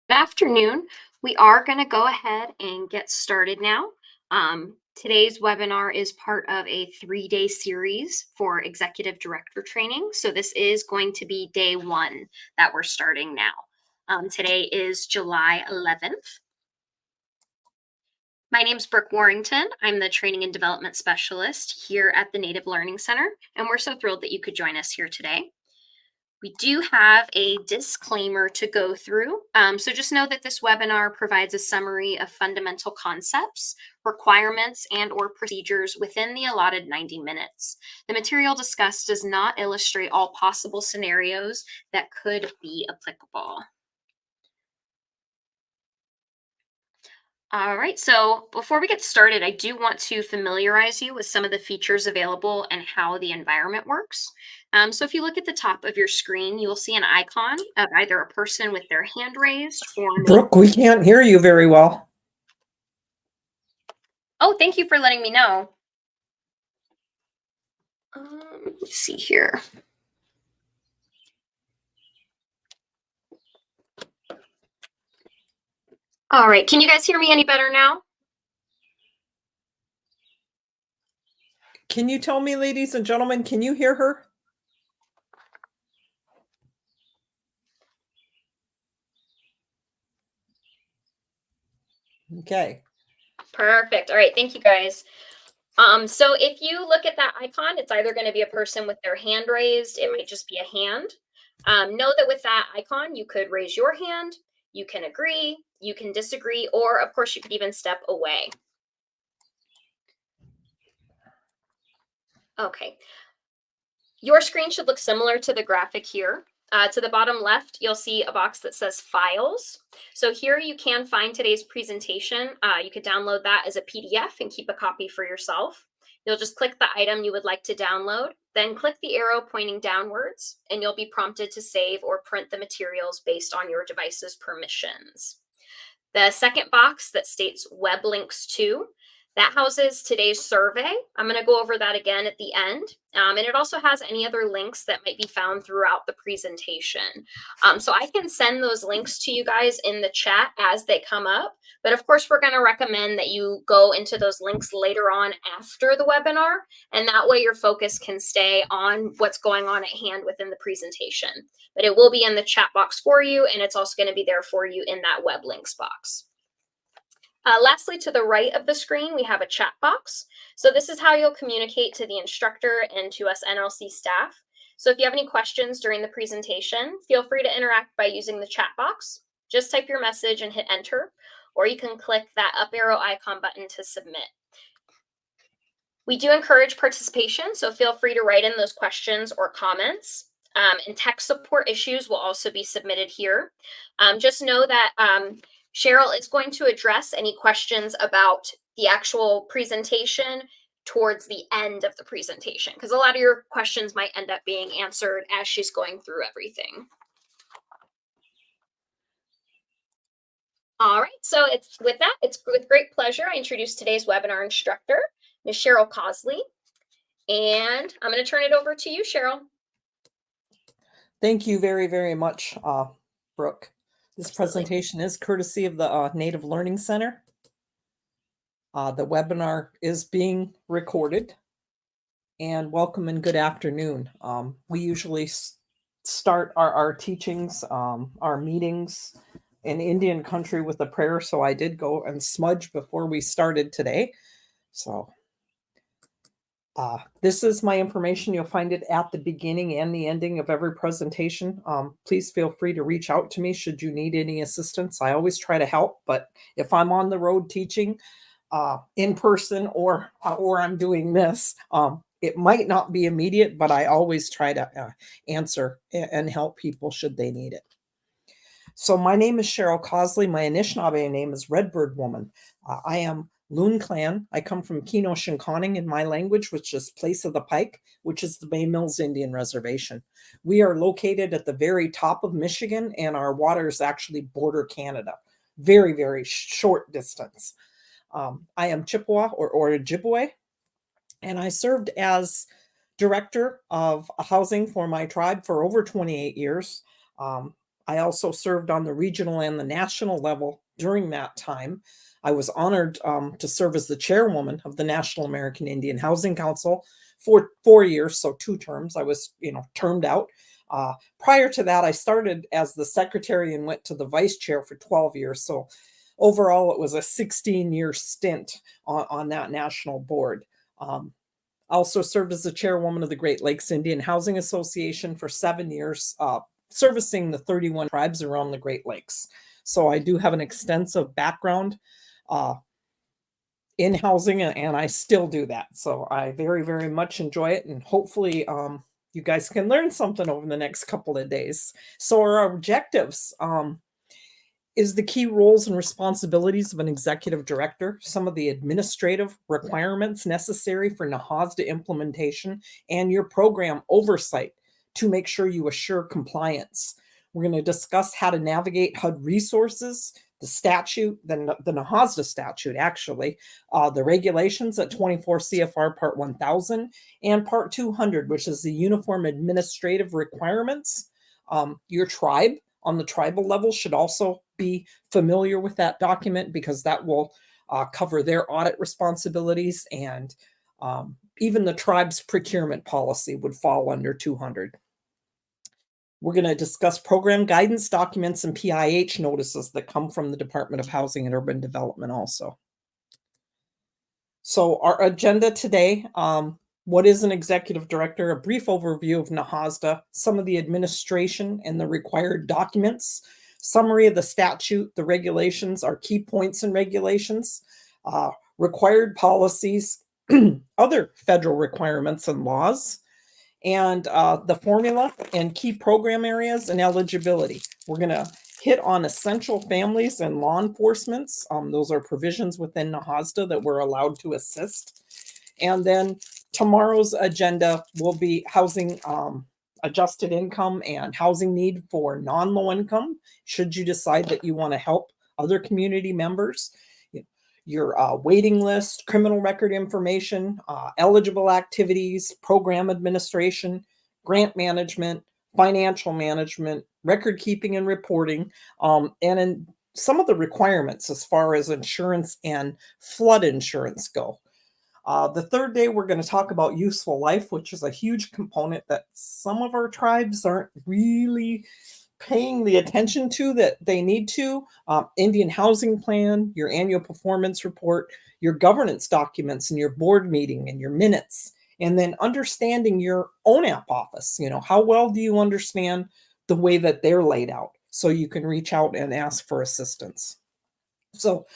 Good afternoon. We are going to go ahead and get started now. Today's webinar is part of a 3-day series for executive director training. So this is going to be day 1 that we're starting now. Today is July 11th. My name is Brooke Warrington. I'm the Training and Development Specialist here at the Native Learning Center, and we're so thrilled that you could join us here today. We do have a disclaimer to go through. So just know that this webinar provides a summary of fundamental concepts, requirements, and/or procedures within the allotted 90 minutes. The material discussed does not illustrate all possible scenarios that could be applicable. All right, so before we get started, I do want to familiarize you with some of the features available and how the environment works. So if you look at the top of your screen, you will see an icon of either a person with their hand raised or... Brooke, we can't hear you very well. Oh, thank you for letting me know. Let me see here. All right, can you guys hear me any better now? Can you tell me, ladies and gentlemen, can you hear her? Okay. Perfect. All right, thank you guys. So if you look at that icon, it's either going to be a person with their hand raised, it might just be a hand. Know that with that icon, you could raise your hand, you can agree, you can disagree, or of course you could even step away. Okay. Your screen should look similar to the graphic here. To the bottom left, you'll see a box that says Files. So here you can find today's presentation. You could download that as a PDF and keep a copy for yourself. You'll just click the item you would like to download, then click the arrow pointing downwards, and you'll be prompted to save or print the materials based on your device's permissions. The second box that states Web Links To, that houses today's survey. I'm going to go over that again at the end. And it also has any other links that might be found throughout the presentation. So I can send those links to you guys in the chat as they come up. But of course, we're going to recommend that you go into those links later on after the webinar. And that way your focus can stay on what's going on at hand within the presentation. But it will be in the chat box for you. And it's also going to be there for you in that web links box. Lastly, to the right of the screen, we have a chat box. So this is how you'll communicate to the instructor and to us NLC staff. So if you have any questions during the presentation, feel free to interact by using the chat box. Just type your message and hit enter, or you can click that up arrow icon button to submit. We do encourage participation, so feel free to write in those questions or comments. And tech support issues will also be submitted here. Just know that Cheryl is going to address any questions about the actual presentation towards the end of the presentation, because a lot of your questions might end up being answered as she's going through everything. All right, so it's with great pleasure I introduce today's webinar instructor, Ms. Cheryl Cosley, and I'm going to turn it over to you, Cheryl. Thank you very, very much, Brooke. This presentation is courtesy of the Native Learning Center. The webinar is being recorded. And welcome and good afternoon. We usually start our teachings, our meetings in Indian country with a prayer. So I did go and smudge before we started today. So this is my information. You'll find it at the beginning and the ending of every presentation. Please feel free to reach out to me should you need any assistance. I always try to help, but if I'm on the road teaching in person or I'm doing this, it might not be immediate, but I always try to answer and help people should they need it. So my name is Cheryl Cosley. My Anishinaabe name is Redbird Woman. I am Loon Clan. I come from Keno Shinkoning in my language, which is Place of the Pike, which is the Bay Mills Indian Reservation. We are located at the very top of Michigan, and our waters actually border Canada. Very, very short distance. I am Chippewa or Ojibwe, and I served as director of housing for my tribe for over 28 years. I also served on the regional and the national level during that time. I was honored to serve as the chairwoman of the National American Indian Housing Council for 4 years, so 2 terms. I was, termed out. Prior to that, I started as the secretary and went to the vice chair for 12 years. So overall, it was a 16-year stint on that national board. Also served as the chairwoman of the Great Lakes Indian Housing Association for 7 years, servicing the 31 tribes around the Great Lakes. So I do have an extensive background in housing, and I still do that. So I very, very much enjoy it, and hopefully you guys can learn something over the next couple of days. So our objectives is the key roles and responsibilities of an executive director, some of the administrative requirements necessary for NAHASDA implementation, and your program oversight to make sure you assure compliance. We're going to discuss how to navigate HUD resources, the statute, the NAHASDA statute, actually, the regulations at 24 CFR Part 1000 and Part 200, which is the Uniform Administrative Requirements. Your tribe on the tribal level should also be familiar with that document, because that will cover their audit responsibilities, and even the tribe's procurement policy would fall under 200. We're going to discuss program guidance documents and PIH notices that come from the Department of Housing and Urban Development also. So our agenda today, what is an executive director? A brief overview of NAHASDA, some of the administration and the required documents, summary of the statute, the regulations, our key points and regulations, required policies, other federal requirements and laws, and the formula and key program areas and eligibility. We're going to hit on essential families and law enforcement. Those are provisions within NAHASDA that we're allowed to assist. And then tomorrow's agenda will be housing adjusted income and housing need for non-low income, should you decide that you want to help other community members. Your waiting list, criminal record information, eligible activities, program administration, grant management, financial management, record keeping and reporting, and in some of the requirements as far as insurance and flood insurance go. The third day, we're going to talk about useful life, which is a huge component that some of our tribes aren't really paying the attention to that they need to. Indian housing plan, your annual performance report, your governance documents, and your board meeting and your minutes, and then understanding your ONAP office. How well do you understand the way that they're laid out, so you can reach out and ask for assistance. So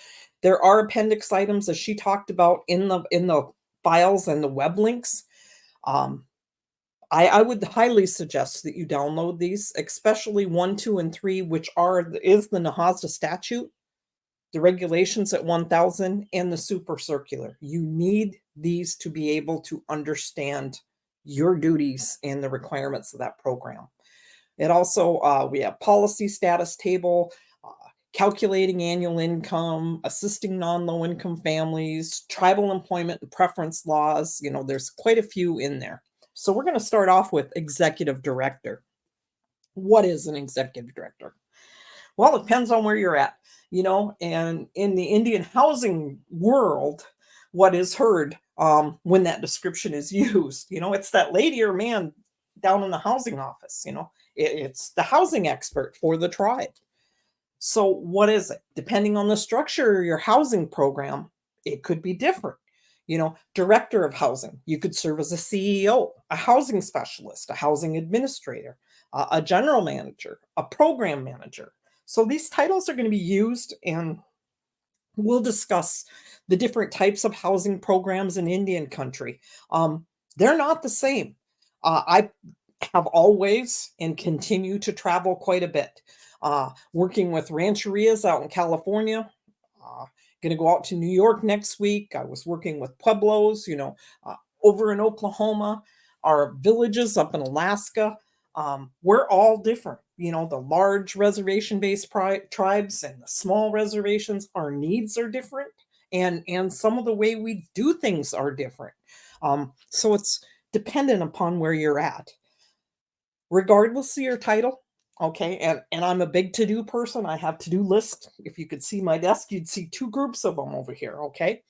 there are appendix items, as she talked about, in the files and the web links. I would highly suggest that you download these, especially 1, 2, and 3, which is the NAHASDA statute, the regulations at 1000, and the super circular. You need these to be able to understand your duties and the requirements of that program. It also, we have policy status table, calculating annual income, assisting non-low income families, tribal employment and preference laws. There's quite a few in there. So we're going to start off with executive director. What is an executive director? Well, it depends on where you're at, and in the Indian housing world, what is heard when that description is used, it's that lady or man down in the housing office, it's the housing expert for the tribe. So what is it? Depending on the structure of your housing program, it could be different. Director of housing, you could serve as a CEO, a housing specialist, a housing administrator, a general manager, a program manager. So these titles are going to be used, and we'll discuss the different types of housing programs in Indian country. They're not the same. I have always and continue to travel quite a bit, working with rancherias out in California. Going to go out to New York next week. I was working with pueblos, over in Oklahoma, our villages up in Alaska. We're all different. The large reservation-based tribes and the small reservations, our needs are different, and some of the way we do things are different. So it's dependent upon where you're at. Regardless of your title, Okay, and I'm a big to-do person. I have to-do lists. If you could see my desk, you'd see two groups of them over here, okay?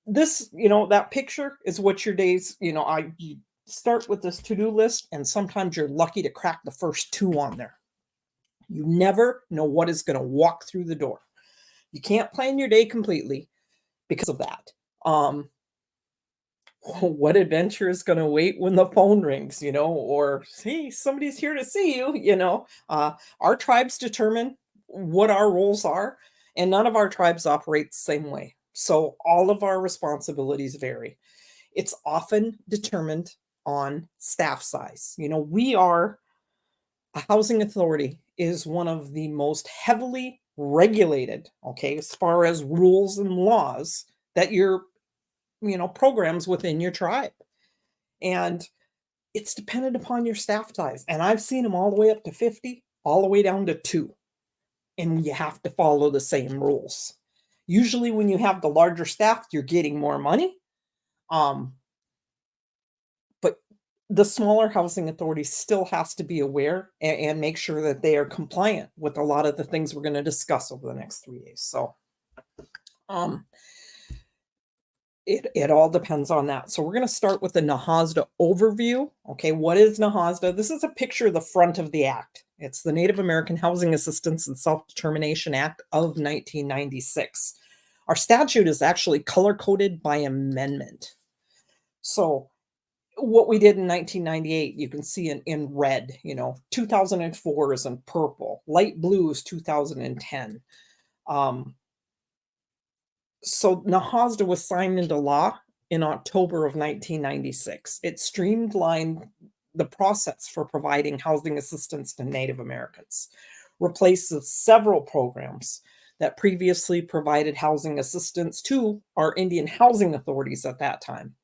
This, that picture is what your days, you start with this to-do list, and sometimes you're lucky to crack the first two on there. You never know what is going to walk through the door. You can't plan your day completely because of that. What adventure is going to wait when the phone rings, or hey, somebody's here to see you. Our tribes determine what our roles are, and none of our tribes operate the same way. So all of our responsibilities vary. It's often determined on staff size. We are a housing authority is one of the most heavily regulated, okay, as far as rules and laws that your, programs within your tribe. And it's dependent upon your staff size. And I've seen them all the way up to 50, all the way down to 2. And you have to follow the same rules. Usually when you have the larger staff, you're getting more money. But the smaller housing authority still has to be aware and make sure that they are compliant with a lot of the things we're going to discuss over the next 3 days. So um, it all depends on that. So we're going to start with the NAHASDA overview. Okay, what is NAHASDA? This is a picture of the front of the act. It's the Native American Housing Assistance and Self-Determination Act of 1996. Our statute is actually color-coded by amendment. So what we did in 1998, you can see in red, 2004 is in purple, light blue is 2010. So NAHASDA was signed into law in October of 1996. It streamlined the process for providing housing assistance to Native Americans, replaces several programs that previously provided housing assistance to our Indian housing authorities at that time.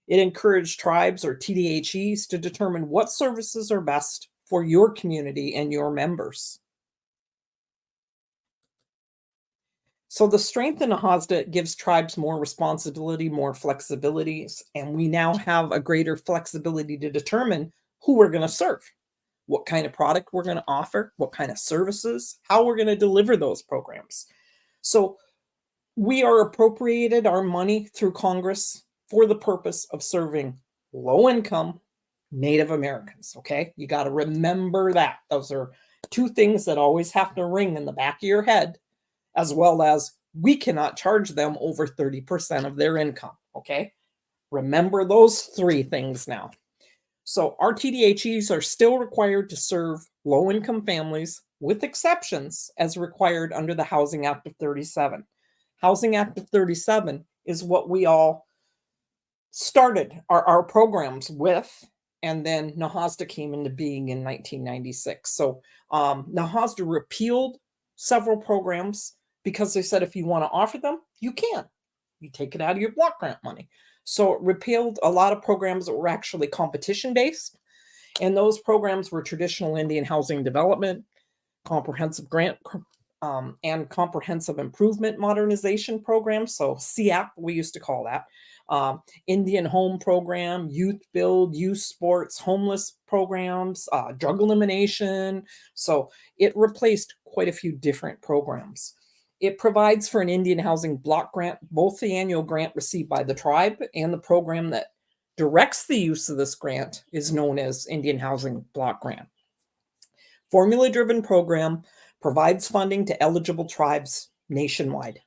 It encouraged tribes or TDHEs to determine what services are best for your community and your members. So the strength in NAHASDA gives tribes more responsibility, more flexibilities, and we now have a greater flexibility to determine who we're going to serve, what kind of product we're going to offer, what kind of services, how we're going to deliver those programs. So we are appropriated our money through Congress for the purpose of serving low-income Native Americans, okay? You got to remember that. Those are two things that always have to ring in the back of your head, as well as we cannot charge them over 30% of their income, okay? Remember those three things now. So our TDHEs are still required to serve low-income families with exceptions as required under the Housing Act of 37. Housing Act of 37 is what we all started our programs with, and then NAHASDA came into being in 1996. So NAHASDA repealed several programs because they said if you want to offer them, you can. You take it out of your block grant money. So it repealed a lot of programs that were actually competition-based, and those programs were traditional Indian housing development, comprehensive grant, and comprehensive improvement modernization programs. So CAP, we used to call that. Indian home program, youth build, youth sports, homeless programs, drug elimination. So it replaced quite a few different programs. It provides for an Indian housing block grant, both the annual grant received by the tribe and the program that directs the use of this grant is known as Indian Housing Block Grant. Formula-driven program provides funding to eligible tribes nationwide.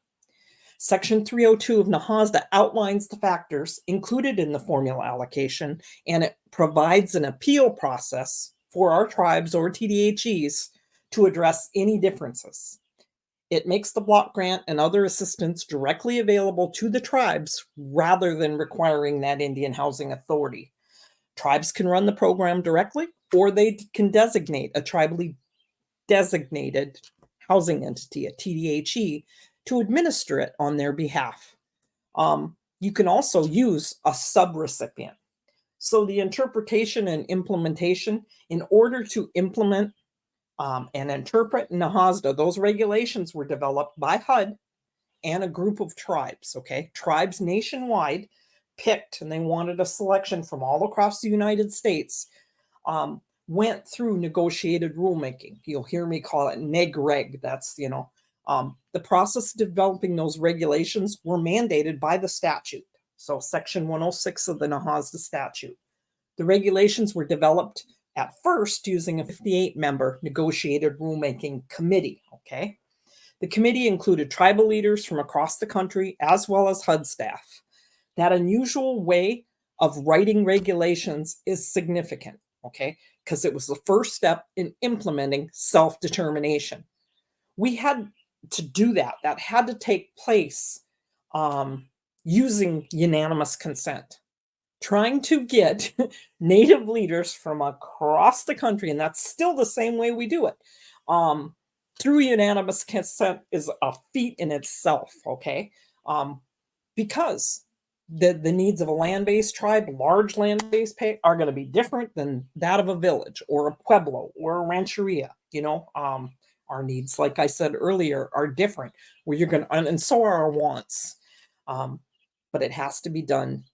Section 302 of NAHASDA outlines the factors included in the formula allocation, and it provides an appeal process for our tribes or TDHEs to address any differences. It makes the block grant and other assistance directly available to the tribes rather than requiring that Indian Housing Authority. Tribes can run the program directly, or they can designate a tribally designated housing entity, a TDHE, to administer it on their behalf. You can also use a subrecipient. So the interpretation and implementation, in order to implement and interpret NAHASDA, those regulations were developed by HUD and a group of tribes, okay? Tribes nationwide picked, and they wanted a selection from all across the United States, went through negotiated rulemaking. You'll hear me call it neg-reg. That's, the process of developing those regulations were mandated by the statute. So Section 106 of the NAHASDA statute. The regulations were developed at first using a 58-member negotiated rulemaking committee, okay? The committee included tribal leaders from across the country as well as HUD staff. That unusual way of writing regulations is significant, okay? Because it was the first step in implementing self-determination. We had to do that. That had to take place using unanimous consent. Trying to get Native leaders from across the country, and that's still the same way we do it, through unanimous consent is a feat in itself, okay? Because the needs of a land-based tribe, large land-based pay, are going to be different than that of a village or a pueblo or a rancheria. Our needs, like I said earlier, are different. Where you're going to, and so are our wants. But it has to be done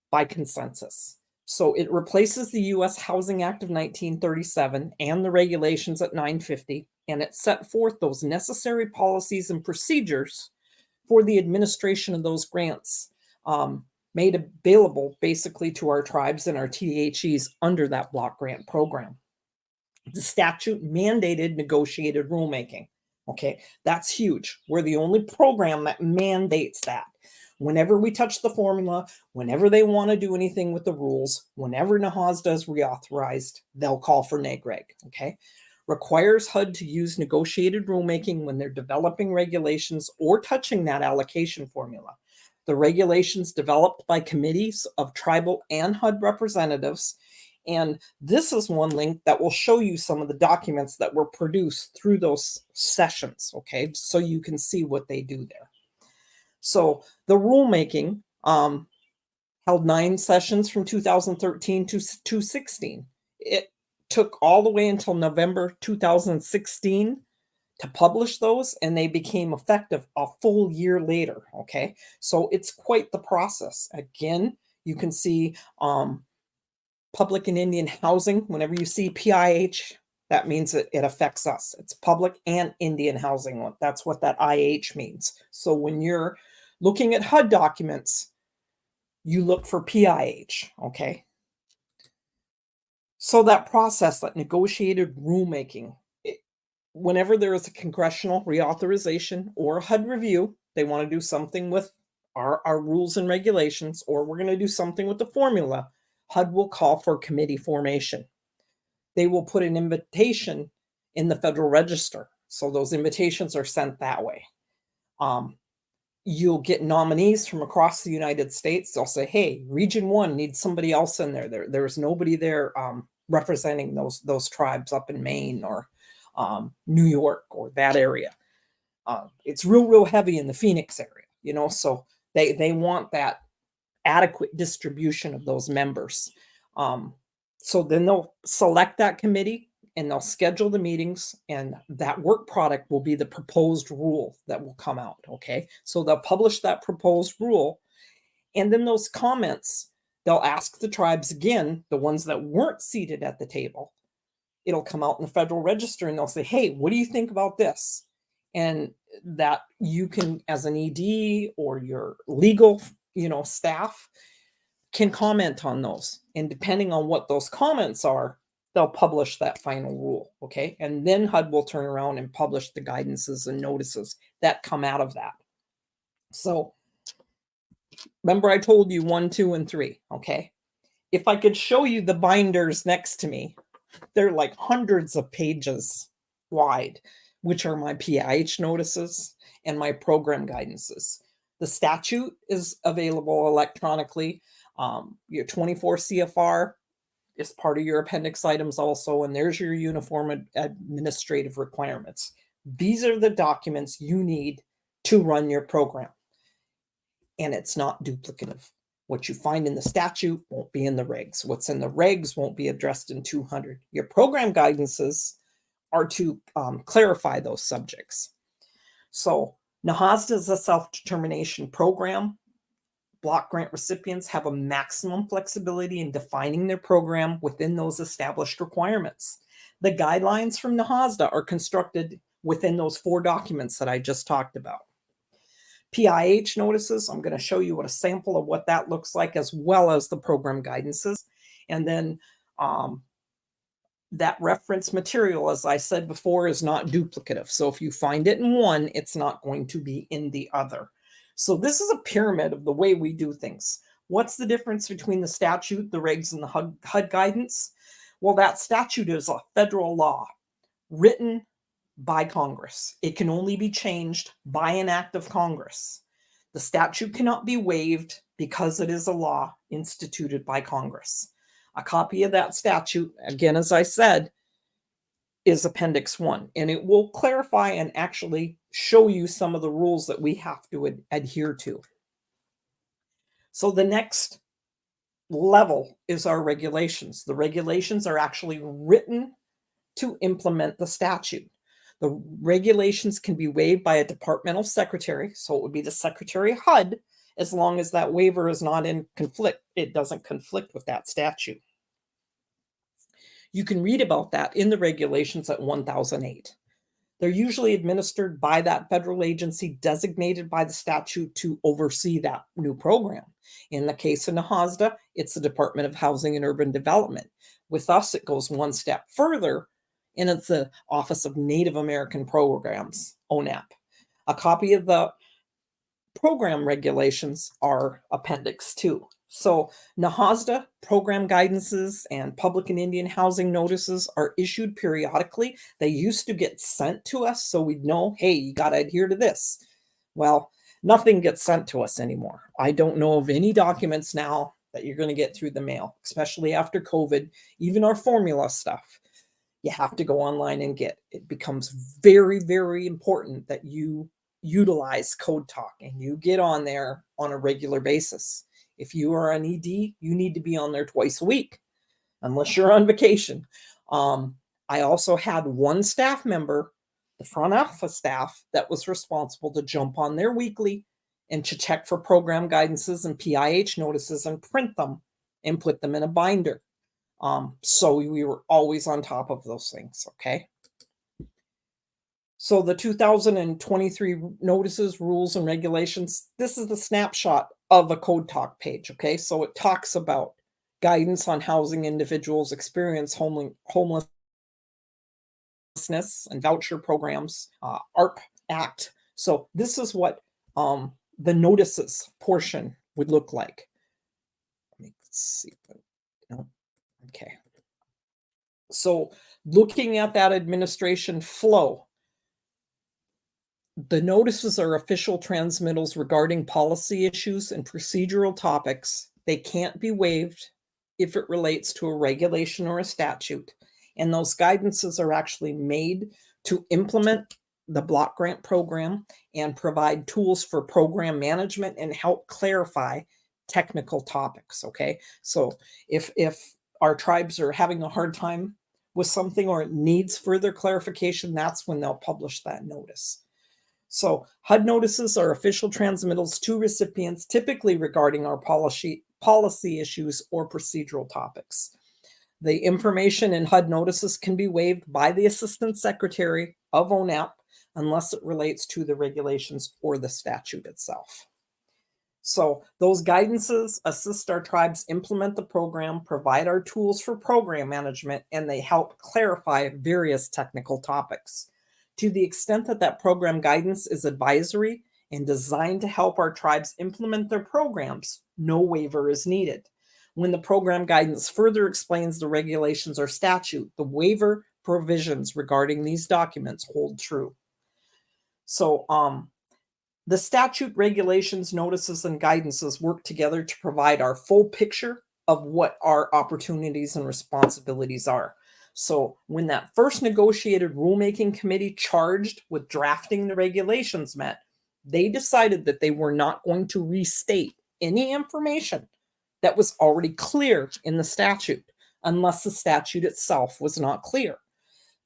by consensus. So it replaces the U.S. Housing Act of 1937 and the regulations at 950, and it set forth those necessary policies and procedures for the administration of those grants, made available basically to our tribes and our TDHEs under that block grant program. The statute mandated negotiated rulemaking. Okay, that's huge. We're the only program that mandates that. Whenever we touch the formula, whenever they want to do anything with the rules, whenever NAHASDA is reauthorized, they'll call for neg-reg, okay? Requires HUD to use negotiated rulemaking when they're developing regulations or touching that allocation formula. The regulations developed by committees of tribal and HUD representatives. And this is one link that will show you some of the documents that were produced through those sessions, okay? So you can see what they do there. So the rulemaking held 9 sessions from 2013 to 2016. It took all the way until November 2016 to publish those, and they became effective a full year later, okay? So it's quite the process. Again, you can see public and Indian housing. Whenever you see PIH, that means it affects us. It's public and Indian housing. That's what that IH means. So when you're looking at HUD documents, you look for PIH, okay? So that process, that negotiated rulemaking, whenever there is a congressional reauthorization or a HUD review, they want to do something with our rules and regulations, or we're going to do something with the formula, HUD will call for committee formation. They will put an invitation in the Federal Register. So those invitations are sent that way. You'll get nominees from across the United States. They'll say, hey, Region 1 needs somebody else in there. There's nobody there representing those tribes up in Maine or New York or that area. It's real heavy in the Phoenix area, so they want that adequate distribution of those members. So then they'll select that committee and they'll schedule the meetings, and that work product will be the proposed rule that will come out, okay? So they'll publish that proposed rule, and then those comments, they'll ask the tribes again, the ones that weren't seated at the table. It'll come out in the Federal Register, and they'll say, hey, what do you think about this? And that you can, as an ED or your legal, staff, can comment on those. And depending on what those comments are, they'll publish that final rule, okay? And then HUD will turn around and publish the guidances and notices that come out of that. So remember I told you 1, 2, and 3, okay? If I could show you the binders next to me, they're like hundreds of pages wide, which are my PIH notices and my program guidances. The statute is available electronically. Your 24 CFR is part of your appendix items also, and there's your uniform administrative requirements. These are the documents you need to run your program, and it's not duplicative. What you find in the statute won't be in the regs. What's in the regs won't be addressed in 200. Your program guidances are to clarify those subjects. So NAHASDA is a self-determination program. block grant recipients have a maximum flexibility in defining their program within those established requirements. The guidelines from NAHASDA are constructed within those 4 documents that I just talked about. PIH notices, I'm going to show you what a sample of what that looks like, as well as the program guidances. And then that reference material, as I said before, is not duplicative. So if you find it in one, it's not going to be in the other. So this is a pyramid of the way we do things. What's the difference between the statute, the regs, and the HUD guidance? Well, that statute is a federal law written by Congress. It can only be changed by an act of Congress. The statute cannot be waived because it is a law instituted by Congress. A copy of that statute, again, as I said, is Appendix 1, and it will clarify and actually show you some of the rules that we have to adhere to. So the next level is our regulations. The regulations are actually written to implement the statute. The regulations can be waived by a departmental secretary, so it would be the Secretary of HUD, as long as that waiver is not in conflict. It doesn't conflict with that statute. You can read about that in the regulations at 1008. They're usually administered by that federal agency designated by the statute to oversee that new program. In the case of NAHASDA, it's the Department of Housing and Urban Development. With us, it goes one step further, and it's the Office of Native American Programs, ONAP. A copy of the program regulations are Appendix 2. So NAHASDA program guidances and public and Indian housing notices are issued periodically. They used to get sent to us so we'd know, hey, you got to adhere to this. Well, nothing gets sent to us anymore. I don't know of any documents now that you're going to get through the mail, especially after COVID. Even our formula stuff, you have to go online and get. It becomes very, very important that you utilize Code Talk and you get on there on a regular basis. If you are an ED, you need to be on there twice a week, unless you're on vacation. I also had one staff member, the front office staff, that was responsible to jump on there weekly and to check for program guidances and PIH notices and print them and put them in a binder. So we were always on top of those things, okay? So the 2023 notices, rules, and regulations, this is the snapshot of a Code Talk page, okay? So it talks about guidance on housing individuals experience homelessness and voucher programs, ARP Act. So this is what the notices portion would look like. Let me see. No. Okay. So looking at that administration flow, the notices are official transmittals regarding policy issues and procedural topics. They can't be waived if it relates to a regulation or a statute. And those guidances are actually made to implement the block grant program and provide tools for program management and help clarify technical topics, okay? So if our tribes are having a hard time with something or it needs further clarification, that's when they'll publish that notice. So HUD notices are official transmittals to recipients, typically regarding our policy issues or procedural topics. The information in HUD notices can be waived by the Assistant Secretary of ONAP unless it relates to the regulations or the statute itself. So those guidances assist our tribes implement the program, provide our tools for program management, and they help clarify various technical topics. To the extent that that program guidance is advisory and designed to help our tribes implement their programs, no waiver is needed. When the program guidance further explains the regulations or statute, the waiver provisions regarding these documents hold true. So the statute, regulations, notices, and guidances work together to provide our full picture of what our opportunities and responsibilities are. So when that first negotiated rulemaking committee charged with drafting the regulations met, they decided that they were not going to restate any information that was already clear in the statute, unless the statute itself was not clear.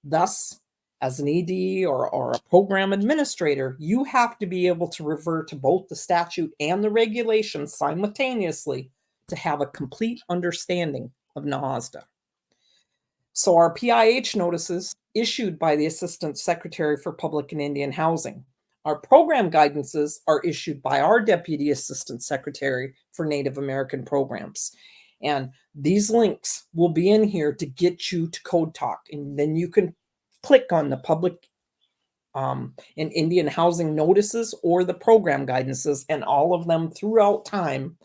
Thus, as an ED or a program administrator, you have to be able to revert to both the statute and the regulations simultaneously to have a complete understanding of NAHASDA. So our PIH notices issued by the Assistant Secretary for Public and Indian Housing. Our program guidances are issued by our Deputy Assistant Secretary for Native American Programs. And these links will be in here to get you to Code Talk. And then you can click on the public and Indian housing notices or the program guidances, and all of them throughout time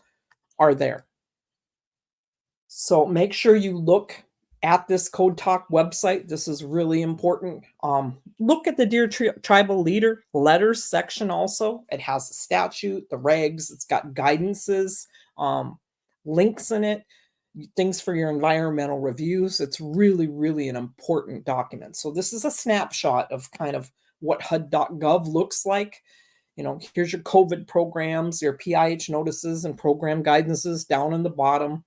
are there. So make sure you look at this Code Talk website. This is really important. Look at the Dear Tribal Leader letters section also. It has the statute, the regs, it's got guidances, links in it, things for your environmental reviews. It's really, really an important document. So this is a snapshot of kind of what HUD.gov looks like. You know, here's your COVID programs, your PIH notices and program guidances down in the bottom.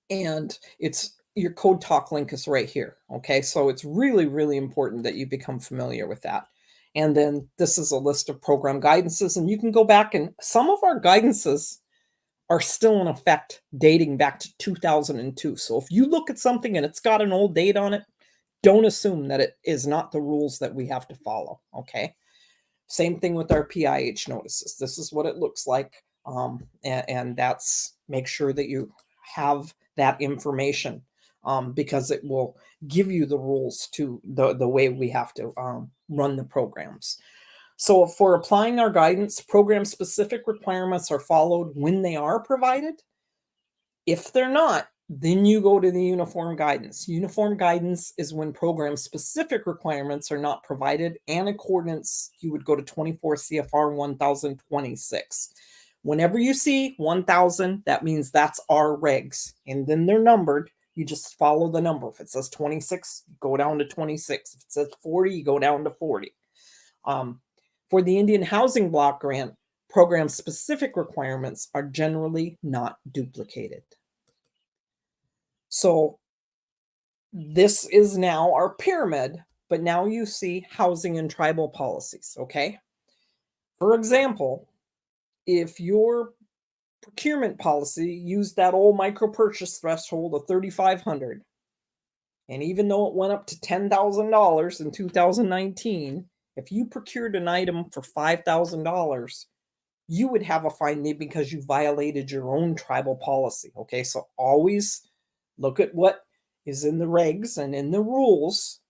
And it's your Code Talk link is right here. Okay, so it's really, really important that you become familiar with that. And then this is a list of program guidances, and you can go back, and some of our guidances are still in effect dating back to 2002. So if you look at something and it's got an old date on it, don't assume that it is not the rules that we have to follow. Okay. Same thing with our PIH notices. This is what it looks like. And that's, make sure that you have that information because it will give you the rules to the way we have to run the programs. So for applying our guidance, program-specific requirements are followed when they are provided. If they're not, then you go to the uniform guidance. Uniform guidance is when program-specific requirements are not provided, and accordance, you would go to 24 CFR 1026. Whenever you see 1000, that means that's our regs, and then they're numbered. You just follow the number. If it says 26, go down to 26. If it says 40, you go down to 40. For the Indian Housing Block Grant, program-specific requirements are generally not duplicated. So this is now our pyramid, but now you see housing and tribal policies, okay? For example, if your procurement policy used that old micro purchase threshold of $3,500, and even though it went up to $10,000 in 2019, if you procured an item for $5,000, you would have a fine because you violated your own tribal policy. Okay, so always look at what is in the regs and in the rules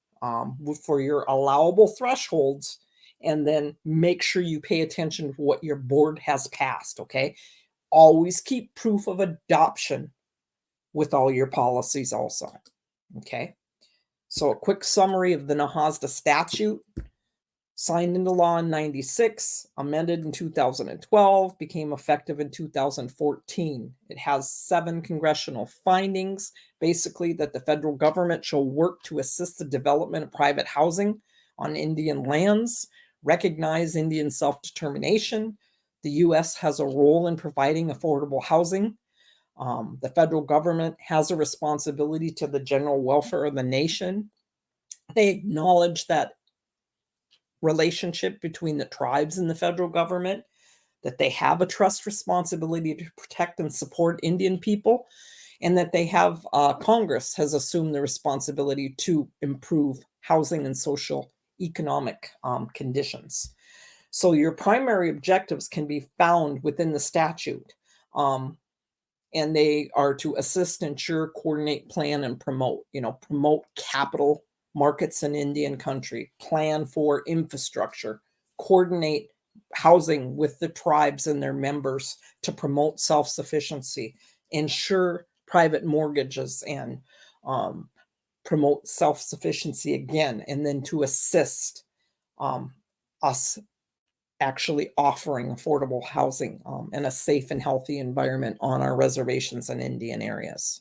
for your allowable thresholds, and then make sure you pay attention to what your board has passed. Okay, always keep proof of adoption with all your policies also. Okay, so a quick summary of the NAHASDA statute. Signed into law in 96, amended in 2012, became effective in 2014. It has 7 congressional findings, basically that the federal government shall work to assist the development of private housing on Indian lands, recognize Indian self-determination. The U.S. has a role in providing affordable housing. The federal government has a responsibility to the general welfare of the nation. They acknowledge that relationship between the tribes and the federal government, that they have a trust responsibility to protect and support Indian people, and that they have Congress has assumed the responsibility to improve housing and social economic conditions. So your primary objectives can be found within the statute, and they are to assist, ensure, coordinate, plan, and promote. Promote capital markets in Indian country, plan for infrastructure, coordinate housing with the tribes and their members to promote self-sufficiency, ensure private mortgages, and promote self-sufficiency again, and then to assist us actually offering affordable housing and a safe and healthy environment on our reservations in Indian areas.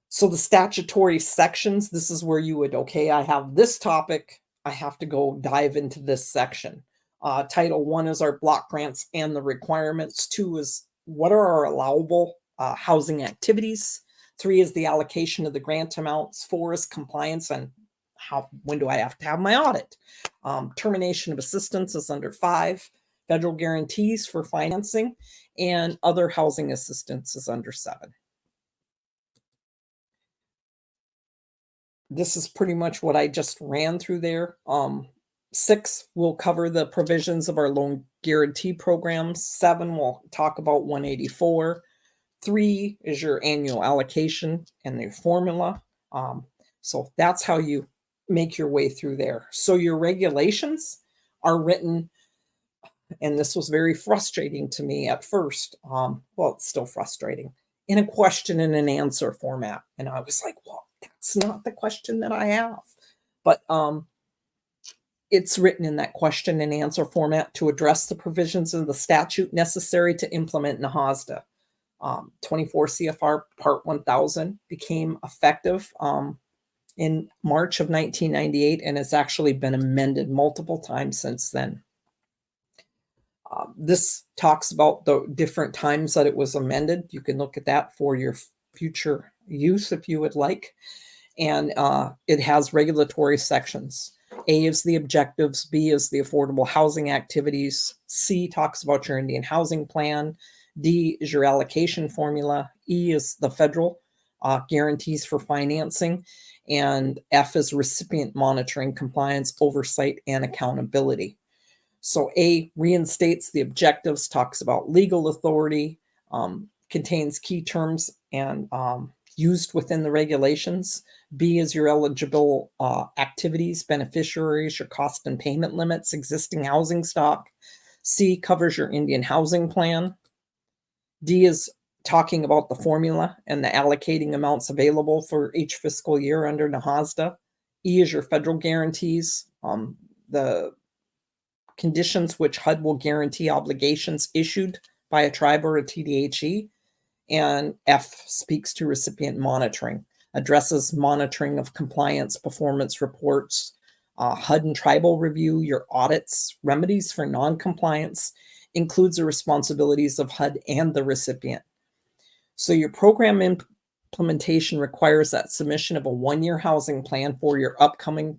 So the statutory sections, this is where you would, okay, I have this topic, I have to go dive into this section. Title 1 is our block grants and the requirements. 2 is what are our allowable housing activities. 3 is the allocation of the grant amounts. 4 is compliance and when do I have to have my audit? Termination of assistance is under 5. Federal guarantees for financing and other housing assistance is under 7. This is pretty much what I just ran through there. 6 will cover the provisions of our loan guarantee programs. 7 will talk about 184. 3 is your annual allocation and the formula. So that's how you make your way through there. So your regulations are written, and this was very frustrating to me at first. Well, it's still frustrating, in a question and an answer format. And I was like, well, that's not the question that I have. But it's written in that question and answer format to address the provisions of the statute necessary to implement NAHASDA. 24 CFR Part 1000 became effective in March of 1998, and it's actually been amended multiple times since then. This talks about the different times that it was amended. You can look at that for your future use if you would like. And it has regulatory sections. A is the objectives, B is the affordable housing activities, C talks about your Indian housing plan, D is your allocation formula, E is the federal guarantees for financing, and F is recipient monitoring, compliance, oversight, and accountability. So A reinstates the objectives, talks about legal authority, contains key terms and used within the regulations. B is your eligible activities, beneficiaries, your cost and payment limits, existing housing stock. C covers your Indian housing plan. D is talking about the formula and the allocating amounts available for each fiscal year under NAHASDA. E is your federal guarantees, the conditions which HUD will guarantee obligations issued by a tribe or a TDHE. And F speaks to recipient monitoring, addresses monitoring of compliance, performance reports, HUD and tribal review, your audits, remedies for non-compliance, includes the responsibilities of HUD and the recipient. So your program implementation requires that submission of a 1-year housing plan for your upcoming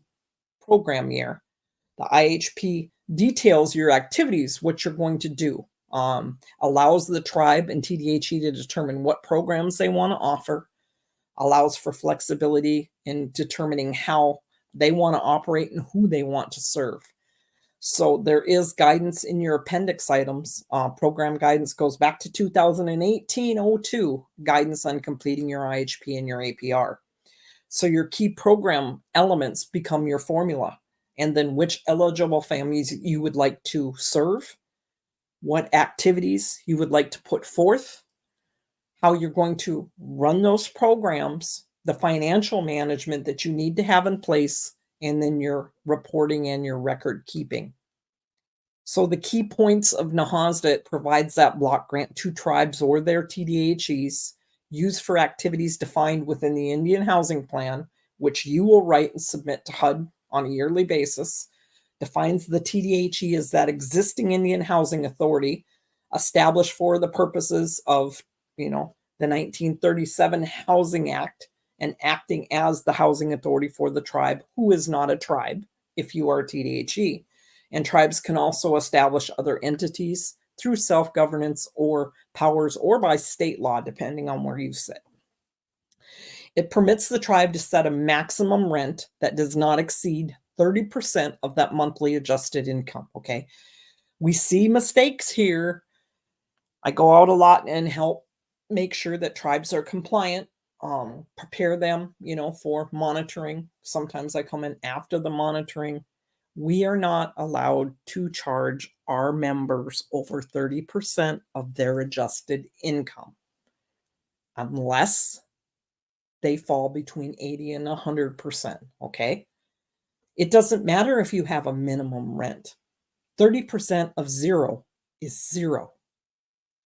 program year. The IHP details your activities, what you're going to do, allows the tribe and TDHE to determine what programs they want to offer, allows for flexibility in determining how they want to operate and who they want to serve. So there is guidance in your appendix items. Program guidance goes back to 2018-02, guidance on completing your IHP and your APR. So your key program elements become your formula, and then which eligible families you would like to serve, what activities you would like to put forth, how you're going to run those programs, the financial management that you need to have in place, and then your reporting and your record keeping. So the key points of NAHASDA, it provides that block grant to tribes or their TDHEs used for activities defined within the Indian Housing Plan, which you will write and submit to HUD on a yearly basis, defines the TDHE as that existing Indian Housing Authority established for the purposes of, the 1937 Housing Act and acting as the housing authority for the tribe, who is not a tribe if you are a TDHE. And tribes can also establish other entities through self-governance or powers or by state law, depending on where you sit. It permits the tribe to set a maximum rent that does not exceed 30% of that monthly adjusted income, okay? We see mistakes here. I go out a lot and help make sure that tribes are compliant, prepare them, for monitoring. Sometimes I come in after the monitoring. We are not allowed to charge our members over 30% of their adjusted income unless they fall between 80 and 100%, okay? It doesn't matter if you have a minimum rent. 30% of zero is zero.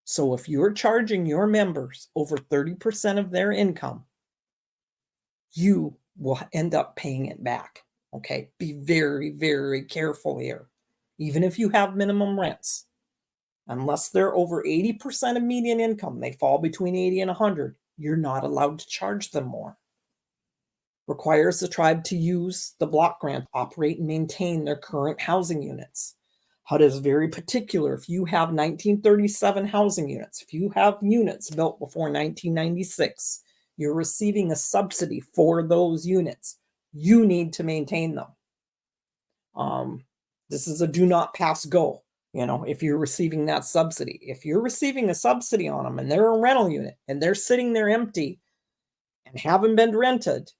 So if you're charging your members over 30% of their income, you will end up paying it back. Okay, be very, very careful here. Even if you have minimum rents, unless they're over 80% of median income, they fall between 80 and 100, you're not allowed to charge them more. Requires the tribe to use the block grant, operate and maintain their current housing units. HUD is very particular. If you have 1937 housing units, if you have units built before 1996, you're receiving a subsidy for those units. You need to maintain them. This is a do not pass go. If you're receiving that subsidy, if you're receiving a subsidy on them and they're a rental unit and they're sitting there empty and haven't been rented,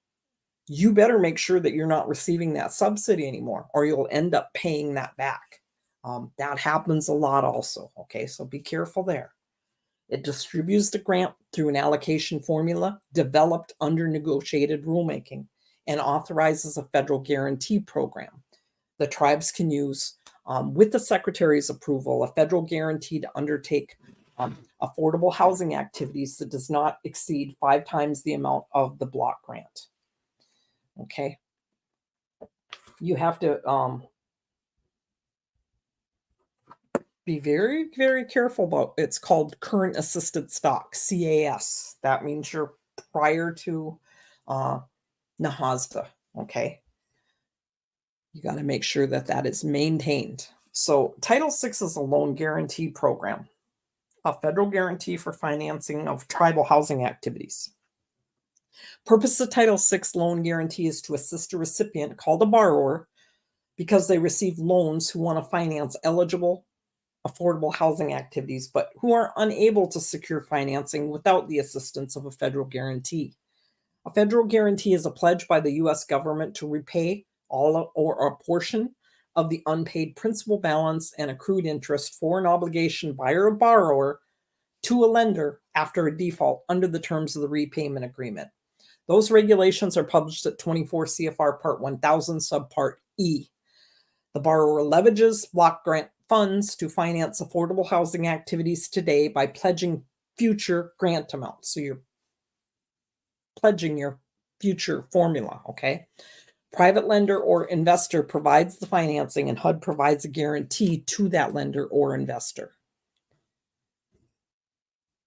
you better make sure that you're not receiving that subsidy anymore, or you'll end up paying that back. That happens a lot also. Okay, so be careful there. It distributes the grant through an allocation formula developed under negotiated rulemaking and authorizes a federal guarantee program. The tribes can use, with the Secretary's approval, a federal guarantee to undertake affordable housing activities that does not exceed 5 times the amount of the block grant. Okay. You have to be very, very careful about, it's called current assisted stock, CAS. That means you're prior to NAHASDA. Okay. You got to make sure that that is maintained. So Title VI is a loan guarantee program, a federal guarantee for financing of tribal housing activities. Purpose of Title VI loan guarantee is to assist a recipient called a borrower because they receive loans who want to finance eligible, affordable housing activities, but who are unable to secure financing without the assistance of a federal guarantee. A federal guarantee is a pledge by the U.S. government to repay all or a portion of the unpaid principal balance and accrued interest for an obligation by a borrower to a lender after a default under the terms of the repayment agreement. Those regulations are published at 24 CFR Part 1000, Subpart E. The borrower leverages block grant funds to finance affordable housing activities today by pledging future grant amounts. So you're pledging your future formula, okay? Private lender or investor provides the financing, and HUD provides a guarantee to that lender or investor.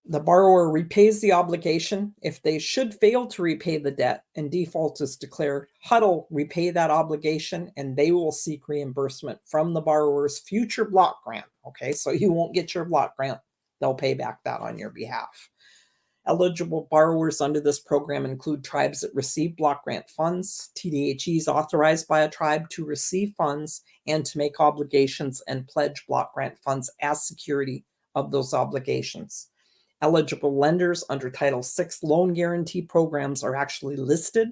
The borrower repays the obligation. If they should fail to repay the debt and default is declared, HUD will repay that obligation and they will seek reimbursement from the borrower's future block grant. Okay, so you won't get your block grant. They'll pay back that on your behalf. Eligible borrowers under this program include tribes that receive block grant funds, TDHEs authorized by a tribe to receive funds and to make obligations and pledge block grant funds as security of those obligations. Eligible lenders under Title VI loan guarantee programs are actually listed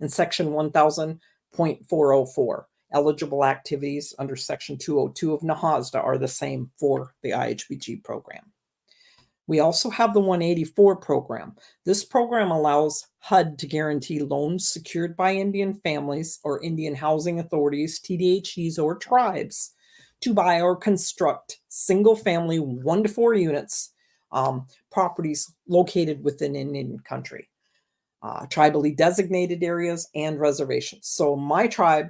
in Section 1000.404. Eligible activities under Section 202 of NAHASDA are the same for the IHBG program. We also have the 184 program. This program allows HUD to guarantee loans secured by Indian families or Indian housing authorities, TDHEs, or tribes to buy or construct single-family 1 to 4 units properties located within an Indian country, tribally designated areas, and reservations. So my tribe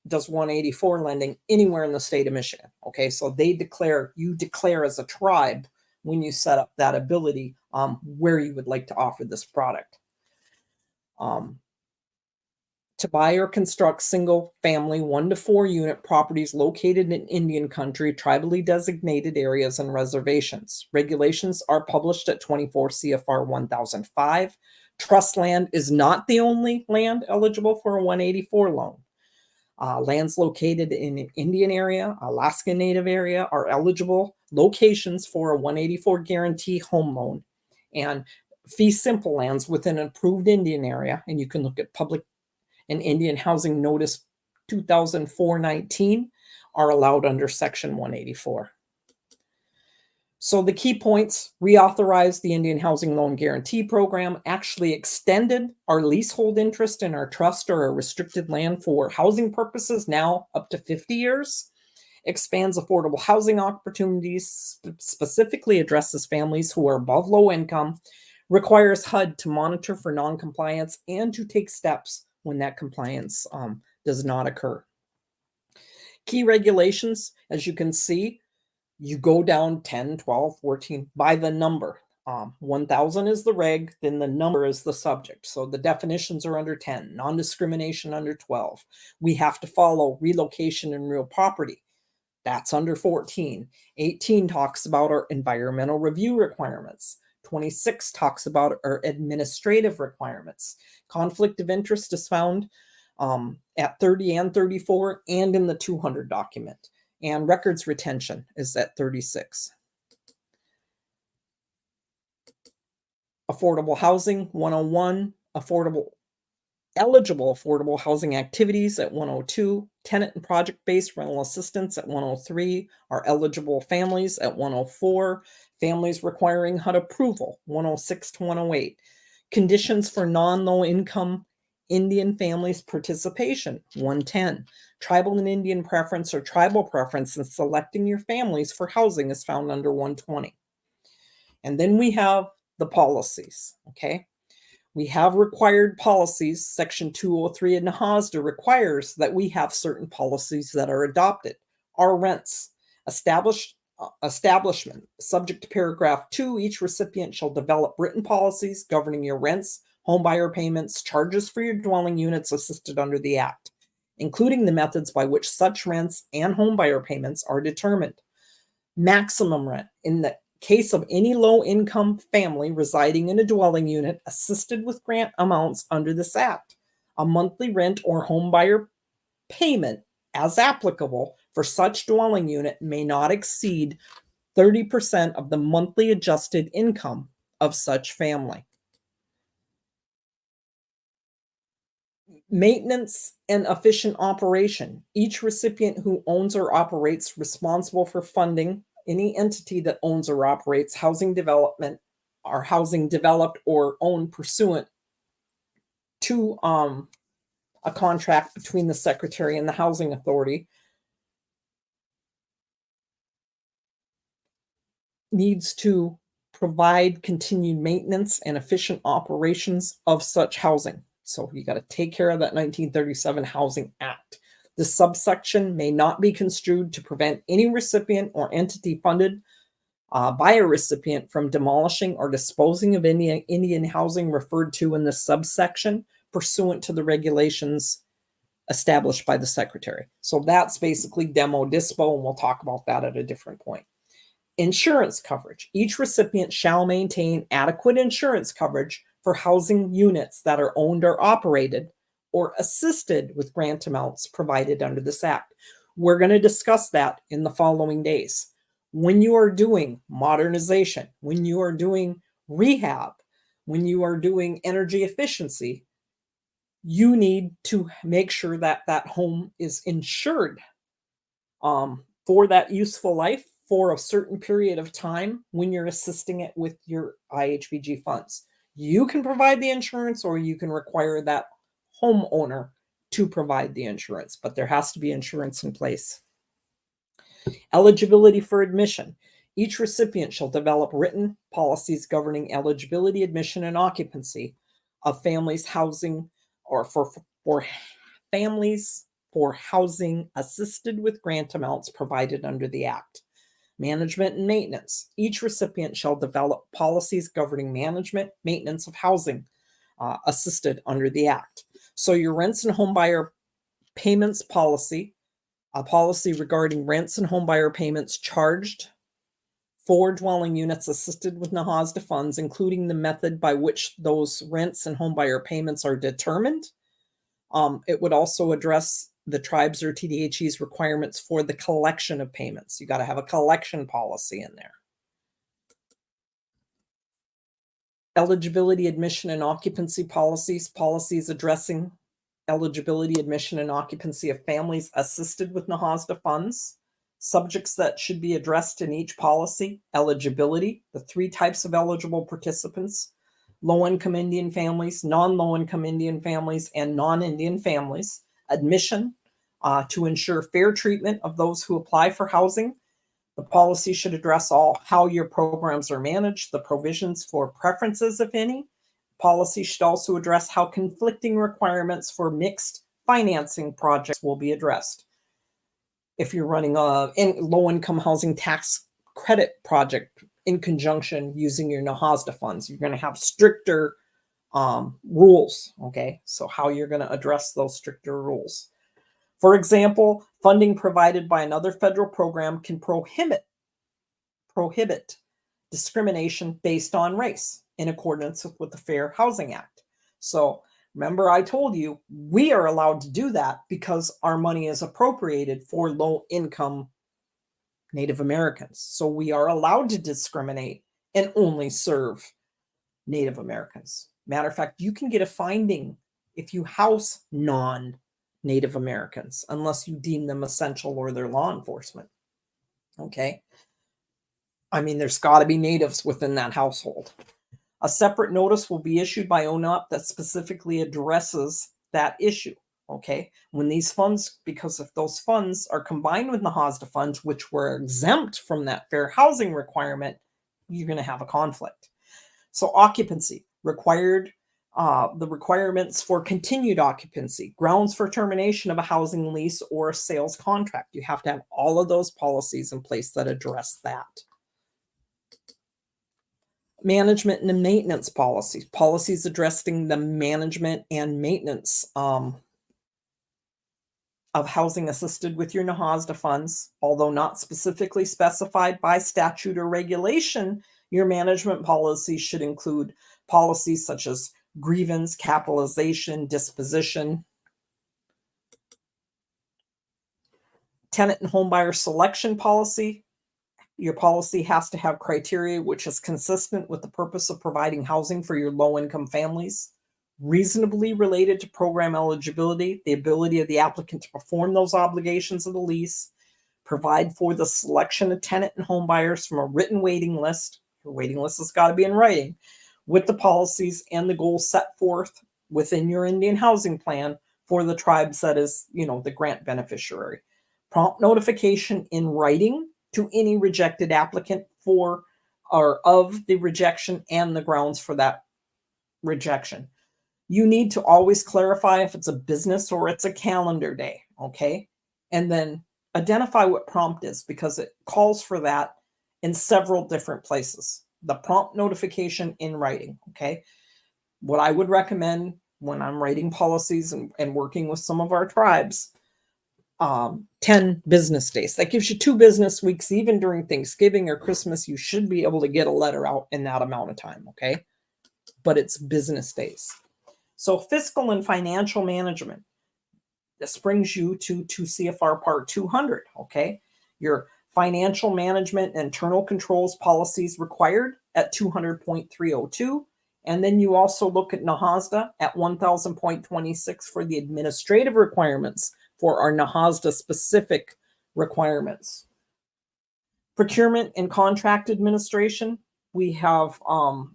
does 184 lending anywhere in the state of Michigan. Okay, so you declare as a tribe when you set up that ability where you would like to offer this product. To buy or construct single family 1 to 4 unit properties located in Indian country, tribally designated areas, and reservations. Regulations are published at 24 CFR 1005. Trust land is not the only land eligible for a 184 loan. Lands located in an Indian area, Alaska Native area are eligible locations for a 184 guarantee home loan. And fee simple lands within an approved Indian area, and you can look at Public and Indian Housing Notice 2004-19, are allowed under Section 184. So the key points: reauthorized the Indian Housing Loan Guarantee Program, actually extended our leasehold interest in our trust or a restricted land for housing purposes, now up to 50 years, expands affordable housing opportunities, specifically addresses families who are above low income, requires HUD to monitor for noncompliance and to take steps when that compliance does not occur. Key regulations, as you can see, you go down 10, 12, 14 by the number. 1,000 is the reg, then the number is the subject. So the definitions are under 10, non-discrimination under 12. We have to follow relocation and real property. That's under 14. 18 talks about our environmental review requirements. 26 talks about our administrative requirements. Conflict of interest is found at 30 and 34 and in the 200 document. And records retention is at 36. Affordable housing, 101. Eligible affordable housing activities at 102. Tenant and project-based rental assistance at 103. Are eligible families at 104. Families requiring HUD approval, 106 to 108. Conditions for non-low-income Indian families participation, 110. Tribal and Indian preference or tribal preference in selecting your families for housing is found under 120. And then we have the policies, okay? We have required policies. Section 203 of NAHASDA requires that we have certain policies that are adopted. Our rents, establishment, subject to paragraph 2, each recipient shall develop written policies governing your rents, homebuyer payments, charges for your dwelling units assisted under the Act, including the methods by which such rents and homebuyer payments are determined. Maximum rent. In the case of any low-income family residing in a dwelling unit assisted with grant amounts under this Act, a monthly rent or homebuyer payment, as applicable for such dwelling unit, may not exceed 30% of the monthly adjusted income of such family. Maintenance and efficient operation. Each recipient who owns or operates responsible for funding any entity that owns or operates housing development or housing developed or owned pursuant to a contract between the Secretary and the Housing Authority needs to provide continued maintenance and efficient operations of such housing. So you got to take care of that 1937 Housing Act. The subsection may not be construed to prevent any recipient or entity funded by a recipient from demolishing or disposing of Indian housing referred to in the subsection pursuant to the regulations established by the Secretary. So that's basically demo dispo, and we'll talk about that at a different point. Insurance coverage. Each recipient shall maintain adequate insurance coverage for housing units that are owned or operated or assisted with grant amounts provided under this Act. We're going to discuss that in the following days. When you are doing modernization, when you are doing rehab, when you are doing energy efficiency, you need to make sure that that home is insured for that useful life for a certain period of time when you're assisting it with your IHBG funds. You can provide the insurance or you can require that homeowner to provide the insurance, but there has to be insurance in place. Eligibility for admission. Each recipient shall develop written policies governing eligibility, admission, and occupancy of families housing or for families for housing assisted with grant amounts provided under the Act. Management and maintenance. Each recipient shall develop policies governing management, maintenance of housing assisted under the Act. So your rents and homebuyer payments policy, a policy regarding rents and homebuyer payments charged for dwelling units assisted with NAHASDA funds, including the method by which those rents and homebuyer payments are determined. It would also address the tribes or TDHE's requirements for the collection of payments. You got to have a collection policy in there. Eligibility, admission, and occupancy policies. Policies addressing eligibility, admission, and occupancy of families assisted with NAHASDA funds. Subjects that should be addressed in each policy. Eligibility, the 3 types of eligible participants. Low-income Indian families, non-low-income Indian families, and non-Indian families. Admission, to ensure fair treatment of those who apply for housing. The policy should address how your programs are managed, the provisions for preferences, if any. Policy should also address how conflicting requirements for mixed financing projects will be addressed. If you're running a low-income housing tax credit project in conjunction using your NAHASDA funds. You're going to have stricter rules, okay? So how you're going to address those stricter rules. For example, funding provided by another federal program can prohibit discrimination based on race in accordance with the Fair Housing Act. So remember, I told you we are allowed to do that because our money is appropriated for low-income Native Americans. So we are allowed to discriminate and only serve Native Americans. Matter of fact, you can get a finding if you house non-Native Americans, unless you deem them essential or they're law enforcement. Okay? I mean, there's got to be natives within that household. A separate notice will be issued by EWONAP that specifically addresses that issue. Okay, when these funds, because if those funds are combined with the NAHASDA funds, which were exempt from that fair housing requirement, you're going to have a conflict. So occupancy required, the requirements for continued occupancy, grounds for termination of a housing lease or a sales contract. You have to have all of those policies in place that address that. Management and maintenance policies, policies addressing the management and maintenance of housing assisted with your NAHASDA funds. Although not specifically specified by statute or regulation, your management policies should include policies such as grievance, capitalization, disposition. Tenant and homebuyer selection policy. Your policy has to have criteria which is consistent with the purpose of providing housing for your low-income families, reasonably related to program eligibility, the ability of the applicant to perform those obligations of the lease, provide for the selection of tenant and home buyers from a written waiting list. Your waiting list has got to be in writing, with the policies and the goals set forth within your Indian housing plan for the tribes that is, the grant beneficiary. Prompt notification in writing to any rejected applicant for or of the rejection and the grounds for that rejection. You need to always clarify if it's a business or it's a calendar day, okay? And then identify what prompt is, because it calls for that in several different places. The prompt notification in writing, okay? What I would recommend when I'm writing policies and working with some of our tribes, 10 business days. That gives you 2 business weeks. Even during Thanksgiving or Christmas, you should be able to get a letter out in that amount of time, okay? But it's business days. So fiscal and financial management. This brings you to CFR Part 200, okay? Your financial management and internal controls policies required at 200.302. And then you also look at NAHASDA at 1000.26 for the administrative requirements for our NAHASDA specific requirements. Procurement and contract administration, we have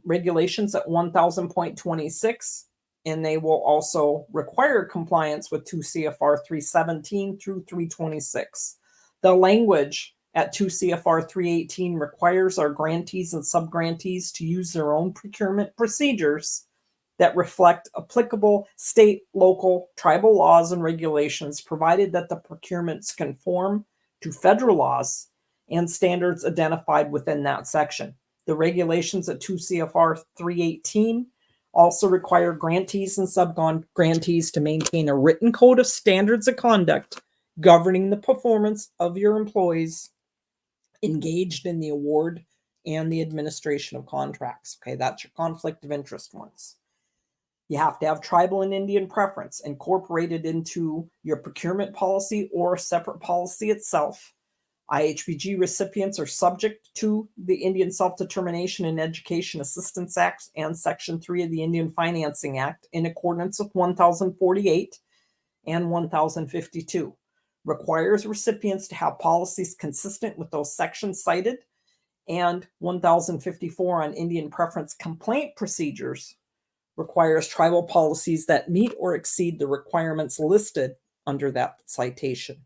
regulations at 1000.26, and they will also require compliance with 2 CFR 317 through 326. The language at 2 CFR 318 requires our grantees and subgrantees to use their own procurement procedures that reflect applicable state, local, tribal laws and regulations, provided that the procurements conform to federal laws and standards identified within that section. The regulations at 2 CFR 318 also require grantees and subgrantees to maintain a written code of standards of conduct governing the performance of your employees engaged in the award and the administration of contracts. Okay, that's your conflict of interest ones. You have to have tribal and Indian preference incorporated into your procurement policy or a separate policy itself. IHBG recipients are subject to the Indian Self-Determination and Education Assistance Act and Section 3 of the Indian Financing Act in accordance with 1048 and 1052. Requires recipients to have policies consistent with those sections cited, and 1054 on Indian preference complaint procedures requires tribal policies that meet or exceed the requirements listed under that citation.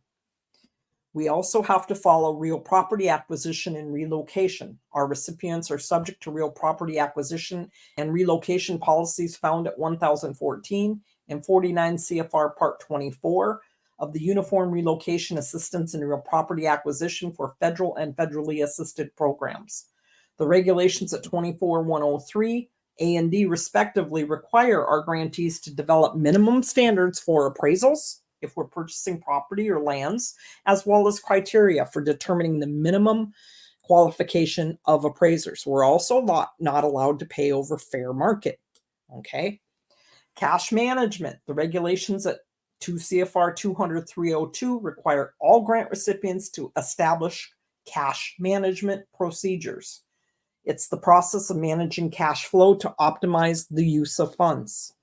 We also have to follow real property acquisition and relocation. Our recipients are subject to real property acquisition and relocation policies found at 1014 and 49 CFR Part 24 of the Uniform Relocation Assistance and Real Property Acquisition for Federal and Federally Assisted Programs. The regulations at 24-103 A and D respectively require our grantees to develop minimum standards for appraisals if we're purchasing property or lands, as well as criteria for determining the minimum qualification of appraisers. We're also not allowed to pay over fair market. Okay. Cash management. The regulations at 2 CFR 200-302 require all grant recipients to establish cash management procedures. It's the process of managing cash flow to optimize the use of funds.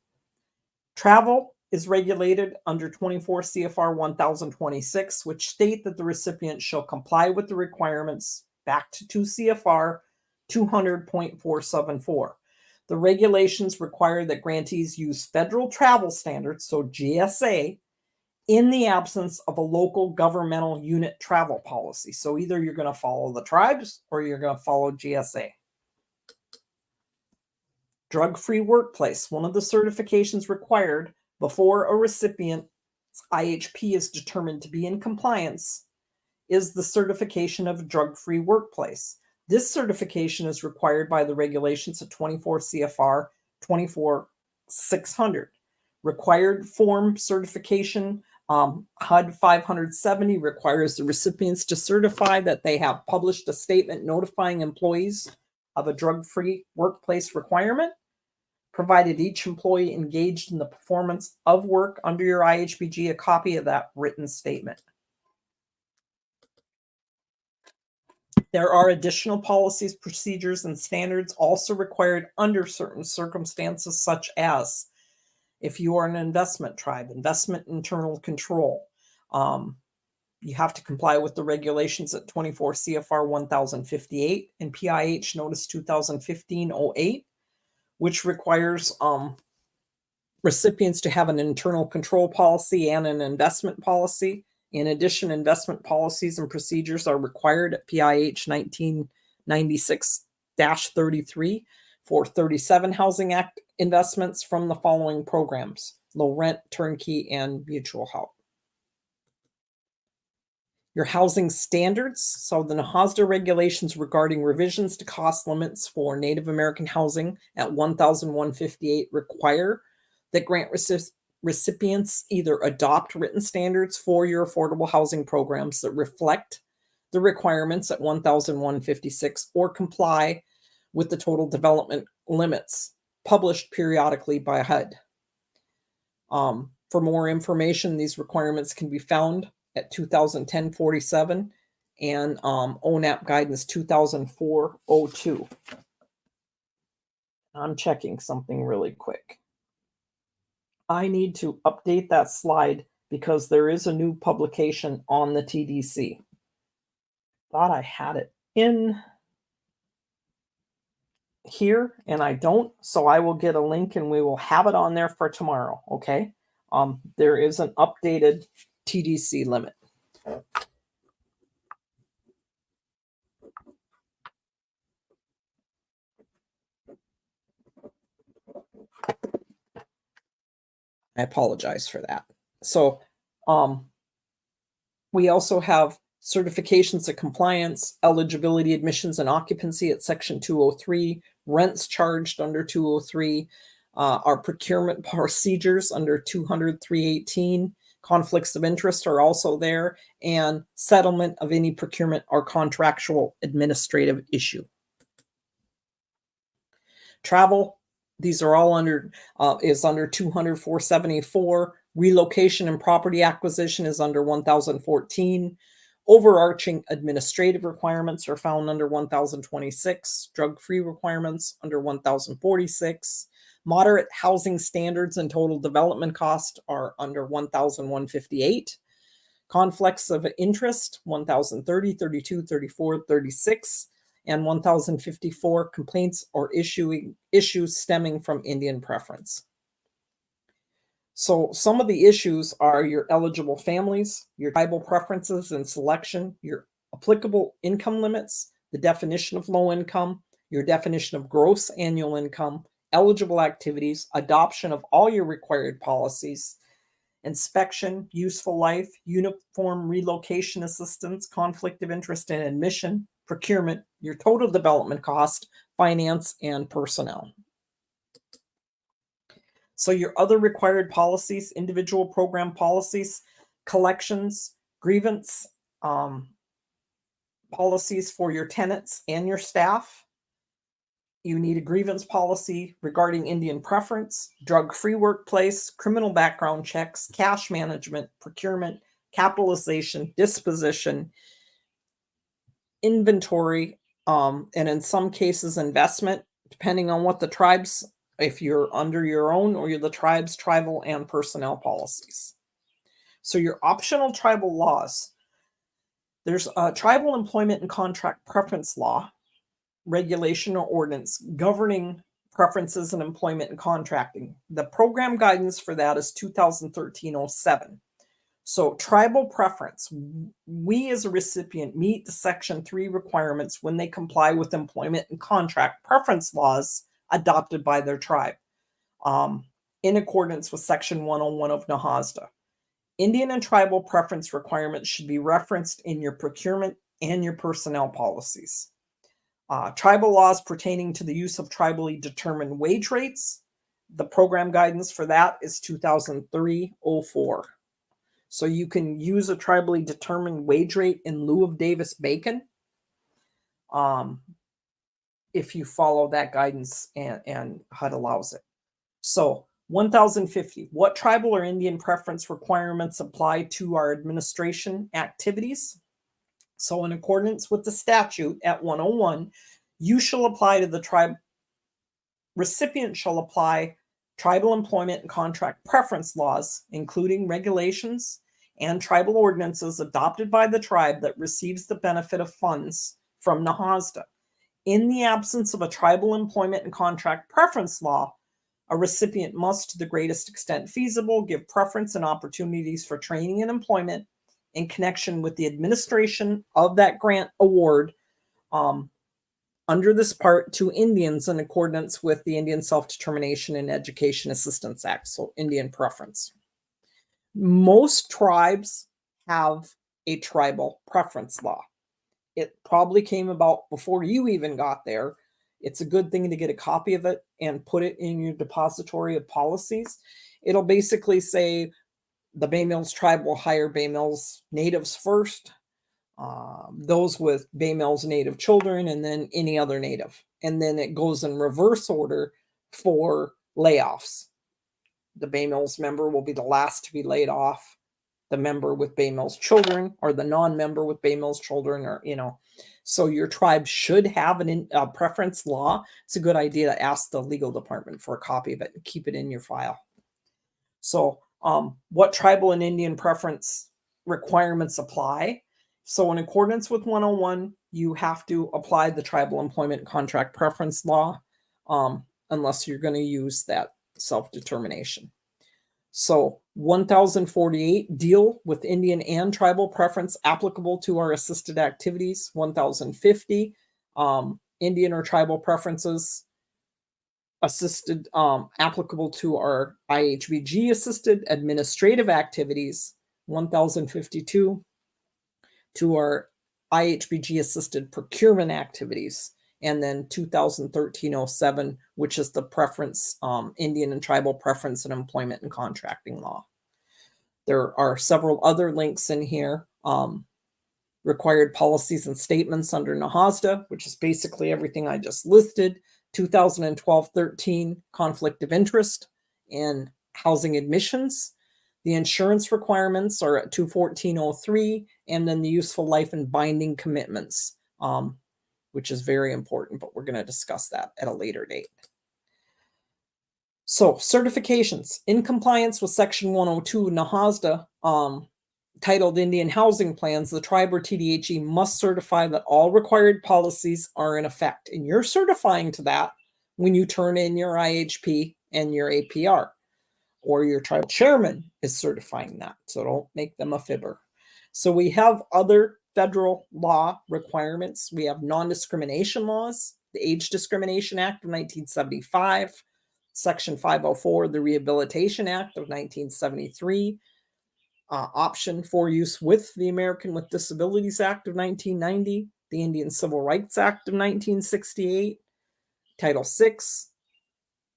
Travel is regulated under 24 CFR 1026, which state that the recipient shall comply with the requirements back to 2 CFR 200.474. The regulations require that grantees use federal travel standards, so GSA, in the absence of a local governmental unit travel policy. So either you're going to follow the tribes or you're going to follow GSA. Drug-free workplace. One of the certifications required before a recipient's IHP is determined to be in compliance is the certification of a drug-free workplace. This certification is required by the regulations of 24 CFR 24-600. Required form certification, HUD 570 requires the recipients to certify that they have published a statement notifying employees of a drug-free workplace requirement, provided each employee engaged in the performance of work under your IHBG a copy of that written statement. There are additional policies, procedures, and standards also required under certain circumstances, such as if you are an investment tribe, investment internal control. You have to comply with the regulations at 24 CFR 1058 and PIH Notice 2015-08, which requires recipients to have an internal control policy and an investment policy. In addition, investment policies and procedures are required at PIH 1996-33 for 37 Housing Act investments from the following programs: low rent, turnkey, and mutual help. Your housing standards. So the NAHASDA regulations regarding revisions to cost limits for Native American housing at 1158 require that grant recipients either adopt written standards for your affordable housing programs that reflect the requirements at 1156 or comply with the total development limits published periodically by HUD. For more information, these requirements can be found at 2010-47 and EWONAP guidance 2004-02. I'm checking something really quick. I need to update that slide because there is a new publication on the TDC. Thought I had it in here and I don't, so I will get a link and we will have it on there for tomorrow. Okay. There is an updated TDC limit. I apologize for that. So we also have certifications of compliance, eligibility, admissions, and occupancy at Section 203, rents charged under 203, our procurement procedures under 200-318, conflicts of interest are also there, and settlement of any procurement or contractual administrative issue. Travel, these are all under, is under 200-474. Relocation and property acquisition is under 1014. Overarching administrative requirements are found under 1026. Drug-free requirements under 1046. Moderate housing standards and total development cost are under 1158. Conflicts of interest, 1030, 32, 34, 36, and 1054. Complaints or issues stemming from Indian preference. So some of the issues are your eligible families, your tribal preferences and selection, your applicable income limits, the definition of low income, your definition of gross annual income, eligible activities, adoption of all your required policies, inspection, useful life, uniform relocation assistance, conflict of interest and admission, procurement, your total development cost, finance, and personnel. So your other required policies, individual program policies, collections, grievance, policies for your tenants and your staff. You need a grievance policy regarding Indian preference, drug-free workplace, criminal background checks, cash management, procurement, capitalization, disposition, inventory, and in some cases investment, depending on what the tribes, if you're under your own or you're the tribe's tribal and personnel policies. So your optional tribal laws. There's a tribal employment and contract preference law, regulation or ordinance governing preferences in employment and contracting. The program guidance for that is 2013-07. So tribal preference, we as a recipient meet the Section 3 requirements when they comply with employment and contract preference laws adopted by their tribe, in accordance with Section 101 of NAHASDA. Indian and tribal preference requirements should be referenced in your procurement and your personnel policies. Tribal laws pertaining to the use of tribally determined wage rates. The program guidance for that is 2003-04. So you can use a tribally determined wage rate in lieu of Davis-Bacon if you follow that guidance and HUD allows it. So 1050, what tribal or Indian preference requirements apply to our administration activities? So in accordance with the statute at 101, you shall apply to the tribe, recipient shall apply tribal employment and contract preference laws, including regulations and tribal ordinances adopted by the tribe that receives the benefit of funds from NAHASDA. In the absence of a tribal employment and contract preference law, a recipient must, to the greatest extent feasible, give preference and opportunities for training and employment in connection with the administration of that grant award under this part to Indians in accordance with the Indian Self-Determination and Education Assistance Act, so Indian preference. Most tribes have a tribal preference law. It probably came about before you even got there. It's a good thing to get a copy of it and put it in your depository of policies. It'll basically say the Bay Mills tribe will hire Bay Mills natives first, those with Bay Mills native children, and then any other native. And then it goes in reverse order for layoffs. The Bay Mills member will be the last to be laid off. The member with Bay Mills children or the non-member with Bay Mills children, or, so your tribe should have a preference law. It's a good idea to ask the legal department for a copy of it and keep it in your file. So what tribal and Indian preference requirements apply? So in accordance with 101, you have to apply the tribal employment contract preference law unless you're going to use that self-determination. So 1048, deal with Indian and tribal preference applicable to our assisted activities. 1050, Indian or tribal preferences assisted applicable to our IHBG assisted administrative activities. 1052 to our IHBG assisted procurement activities. And then 2013-07, which is the preference, Indian and tribal preference and employment and contracting law. There are several other links in here. Required policies and statements under NAHASDA, which is basically everything I just listed. 2012-13, conflict of interest and housing admissions. The insurance requirements are at 214-03, and then the useful life and binding commitments, which is very important, but we're going to discuss that at a later date. So certifications. In compliance with Section 102 NAHASDA, titled Indian Housing Plans, the tribe or TDHE must certify that all required policies are in effect. And you're certifying to that when you turn in your IHP and your APR, or your tribal chairman is certifying that. So don't make them a fibber. So we have other federal law requirements. We have non-discrimination laws, the Age Discrimination Act of 1975, Section 504, the Rehabilitation Act of 1973, option for use with the American with Disabilities Act of 1990, the Indian Civil Rights Act of 1968, Title VI,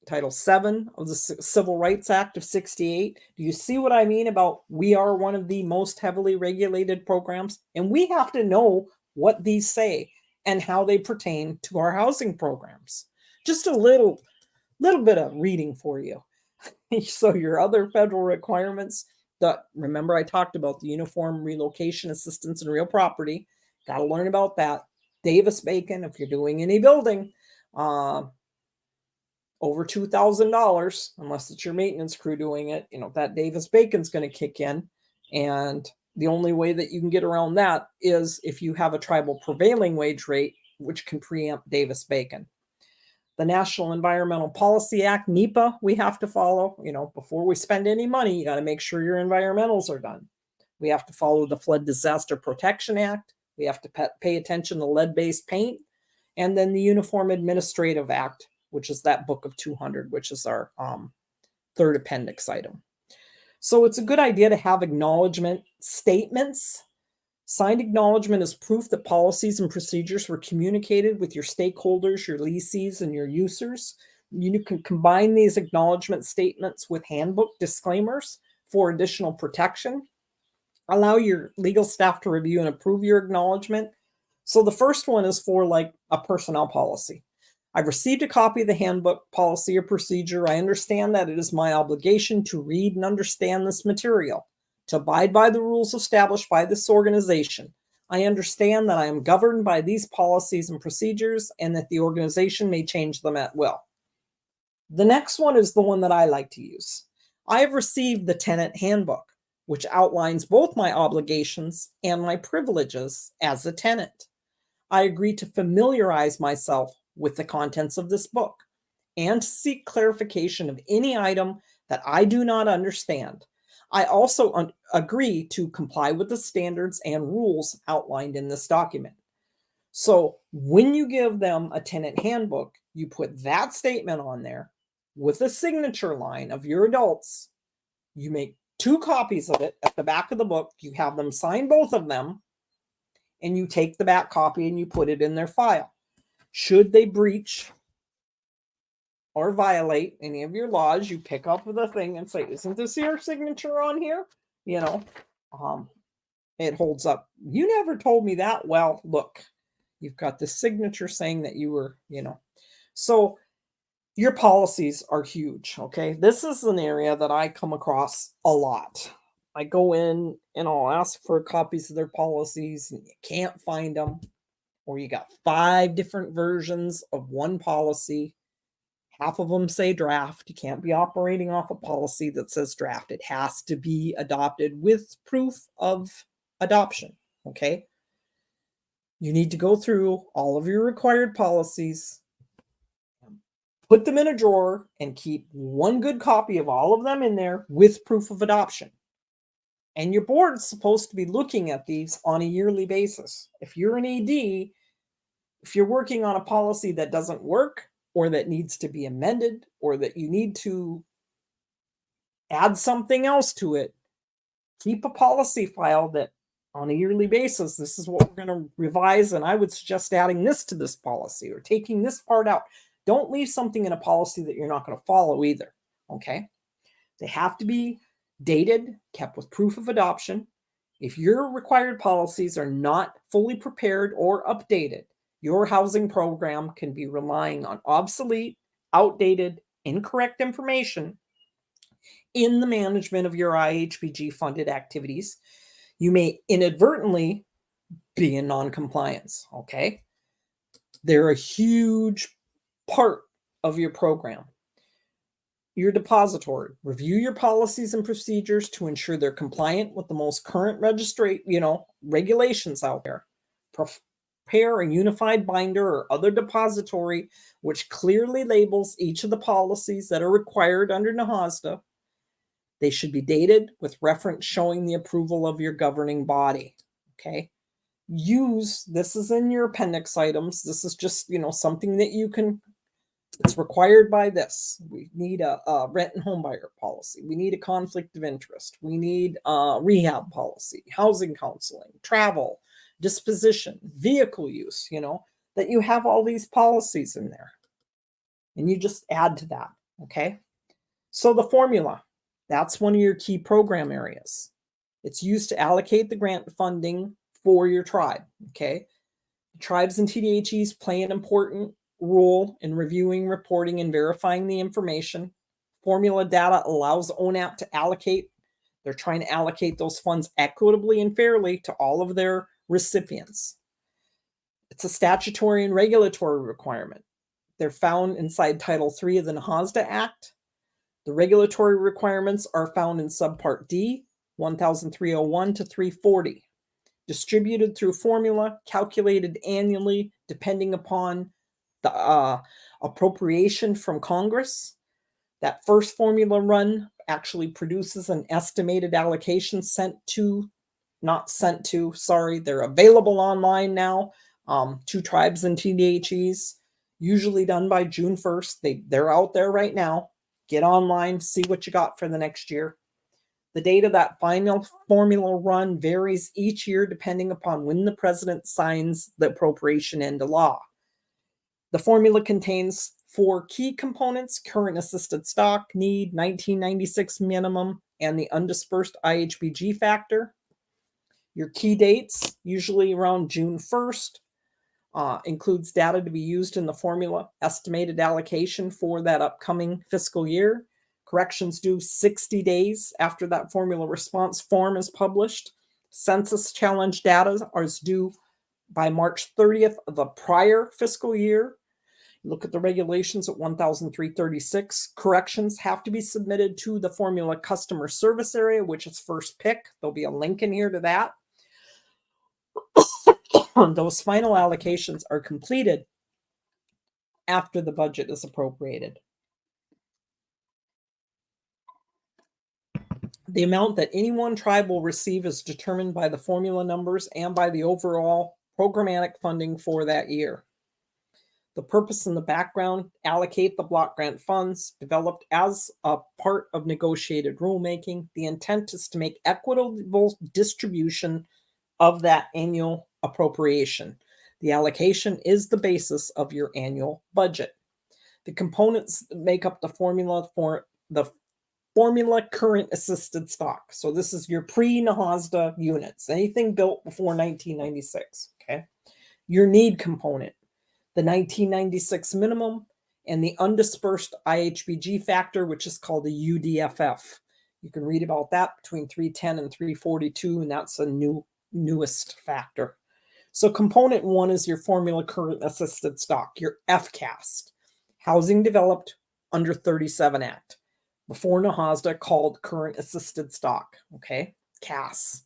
Title VII of the Civil Rights Act of 68. Do you see what I mean about we are one of the most heavily regulated programs? And we have to know what these say and how they pertain to our housing programs. Just a little bit of reading for you. So your other federal requirements, remember I talked about the Uniform Relocation Assistance and Real Property. Got to learn about that. Davis-Bacon, if you're doing any building, over $2,000, unless it's your maintenance crew doing it, that Davis-Bacon's going to kick in. And the only way that you can get around that is if you have a tribal prevailing wage rate, which can preempt Davis-Bacon. The National Environmental Policy Act, NEPA, we have to follow. Before we spend any money, you got to make sure your environmentals are done. We have to follow the Flood Disaster Protection Act. We have to pay attention to lead-based paint. And then the Uniform Administrative Act, which is that book of 200, which is our third appendix item. So it's a good idea to have acknowledgement statements. Signed acknowledgement is proof that policies and procedures were communicated with your stakeholders, your lessees, and your users. You can combine these acknowledgement statements with handbook disclaimers for additional protection. Allow your legal staff to review and approve your acknowledgement. So the first one is for like a personnel policy. I've received a copy of the handbook, policy, or procedure. I understand that it is my obligation to read and understand this material, to abide by the rules established by this organization. I understand that I am governed by these policies and procedures and that the organization may change them at will. The next one is the one that I like to use. I have received the tenant handbook, which outlines both my obligations and my privileges as a tenant. I agree to familiarize myself with the contents of this book and to seek clarification of any item that I do not understand. I also agree to comply with the standards and rules outlined in this document. So when you give them a tenant handbook, you put that statement on there with a signature line of your adults. You make 2 copies of it at the back of the book. You have them sign both of them, and you take the back copy and you put it in their file. Should they breach or violate any of your laws, you pick up the thing and say, isn't this your signature on here? It holds up. You never told me that. Well, look, you've got the signature saying that you were, So your policies are huge, okay? This is an area that I come across a lot. I go in and I'll ask for copies of their policies and you can't find them. Or you got 5 different versions of one policy. Half of them say draft. You can't be operating off a policy that says draft. It has to be adopted with proof of adoption, okay? You need to go through all of your required policies, put them in a drawer, and keep one good copy of all of them in there with proof of adoption. And your board's supposed to be looking at these on a yearly basis. If you're an AD, if you're working on a policy that doesn't work or that needs to be amended or that you need to add something else to it, keep a policy file that on a yearly basis, this is what we're going to revise, and I would suggest adding this to this policy or taking this part out. Don't leave something in a policy that you're not going to follow either, okay? They have to be dated, kept with proof of adoption. If your required policies are not fully prepared or updated, your housing program can be relying on obsolete, outdated, incorrect information in the management of your IHBG funded activities. You may inadvertently be in non-compliance, okay? They're a huge part of your program. Your depository, review your policies and procedures to ensure they're compliant with the most current regulations out there. Prepare a unified binder or other depository which clearly labels each of the policies that are required under NAHASDA. They should be dated with reference showing the approval of your governing body, okay? This is in your appendix items. This is just, something that you can, it's required by this. We need a rent and home buyer policy. We need a conflict of interest. We need a rehab policy, housing counseling, travel, disposition, vehicle use, that you have all these policies in there. And you just add to that, okay? So the formula, that's one of your key program areas. It's used to allocate the grant funding for your tribe, okay? Tribes and TDHEs play an important role in reviewing, reporting, and verifying the information. Formula data allows ONAP to allocate. They're trying to allocate those funds equitably and fairly to all of their recipients. It's a statutory and regulatory requirement. They're found inside Title III of the NAHASDA Act. The regulatory requirements are found in Subpart D, 1301 to 340. Distributed through formula, calculated annually, depending upon the appropriation from Congress. That first formula run actually produces an estimated allocation they're available online now to tribes and TDHEs, usually done by June 1st. They're out there right now. Get online, see what you got for the next year. The date of that final formula run varies each year depending upon when the president signs the appropriation into law. The formula contains 4 key components: current assisted stock, need, 1996 minimum, and the undispersed IHBG factor. Your key dates, usually around June 1st, includes data to be used in the formula estimated allocation for that upcoming fiscal year. Corrections due 60 days after that formula response form is published. Census challenge data is due by March 30th of the prior fiscal year. Look at the regulations at 1336. Corrections have to be submitted to the formula customer service area, which is first pick. There'll be a link in here to that. Those final allocations are completed after the budget is appropriated. The amount that any one tribe will receive is determined by the formula numbers and by the overall programmatic funding for that year. The purpose and the background: allocate the block grant funds developed as a part of negotiated rulemaking. The intent is to make equitable distribution of that annual appropriation. The allocation is the basis of your annual budget. The components that make up the formula for the formula current assisted stock. So this is your pre-NAHASDA units, anything built before 1996, okay? Your need component, the 1996 minimum, and the undispersed IHBG factor, which is called the UDFF. You can read about that between 310 and 342, and that's a newest factor. So component 1 is your formula current assisted stock, your FCAST, Housing Developed Under 37 Act. Before NAHASDA, called current assisted stock, okay? CAS.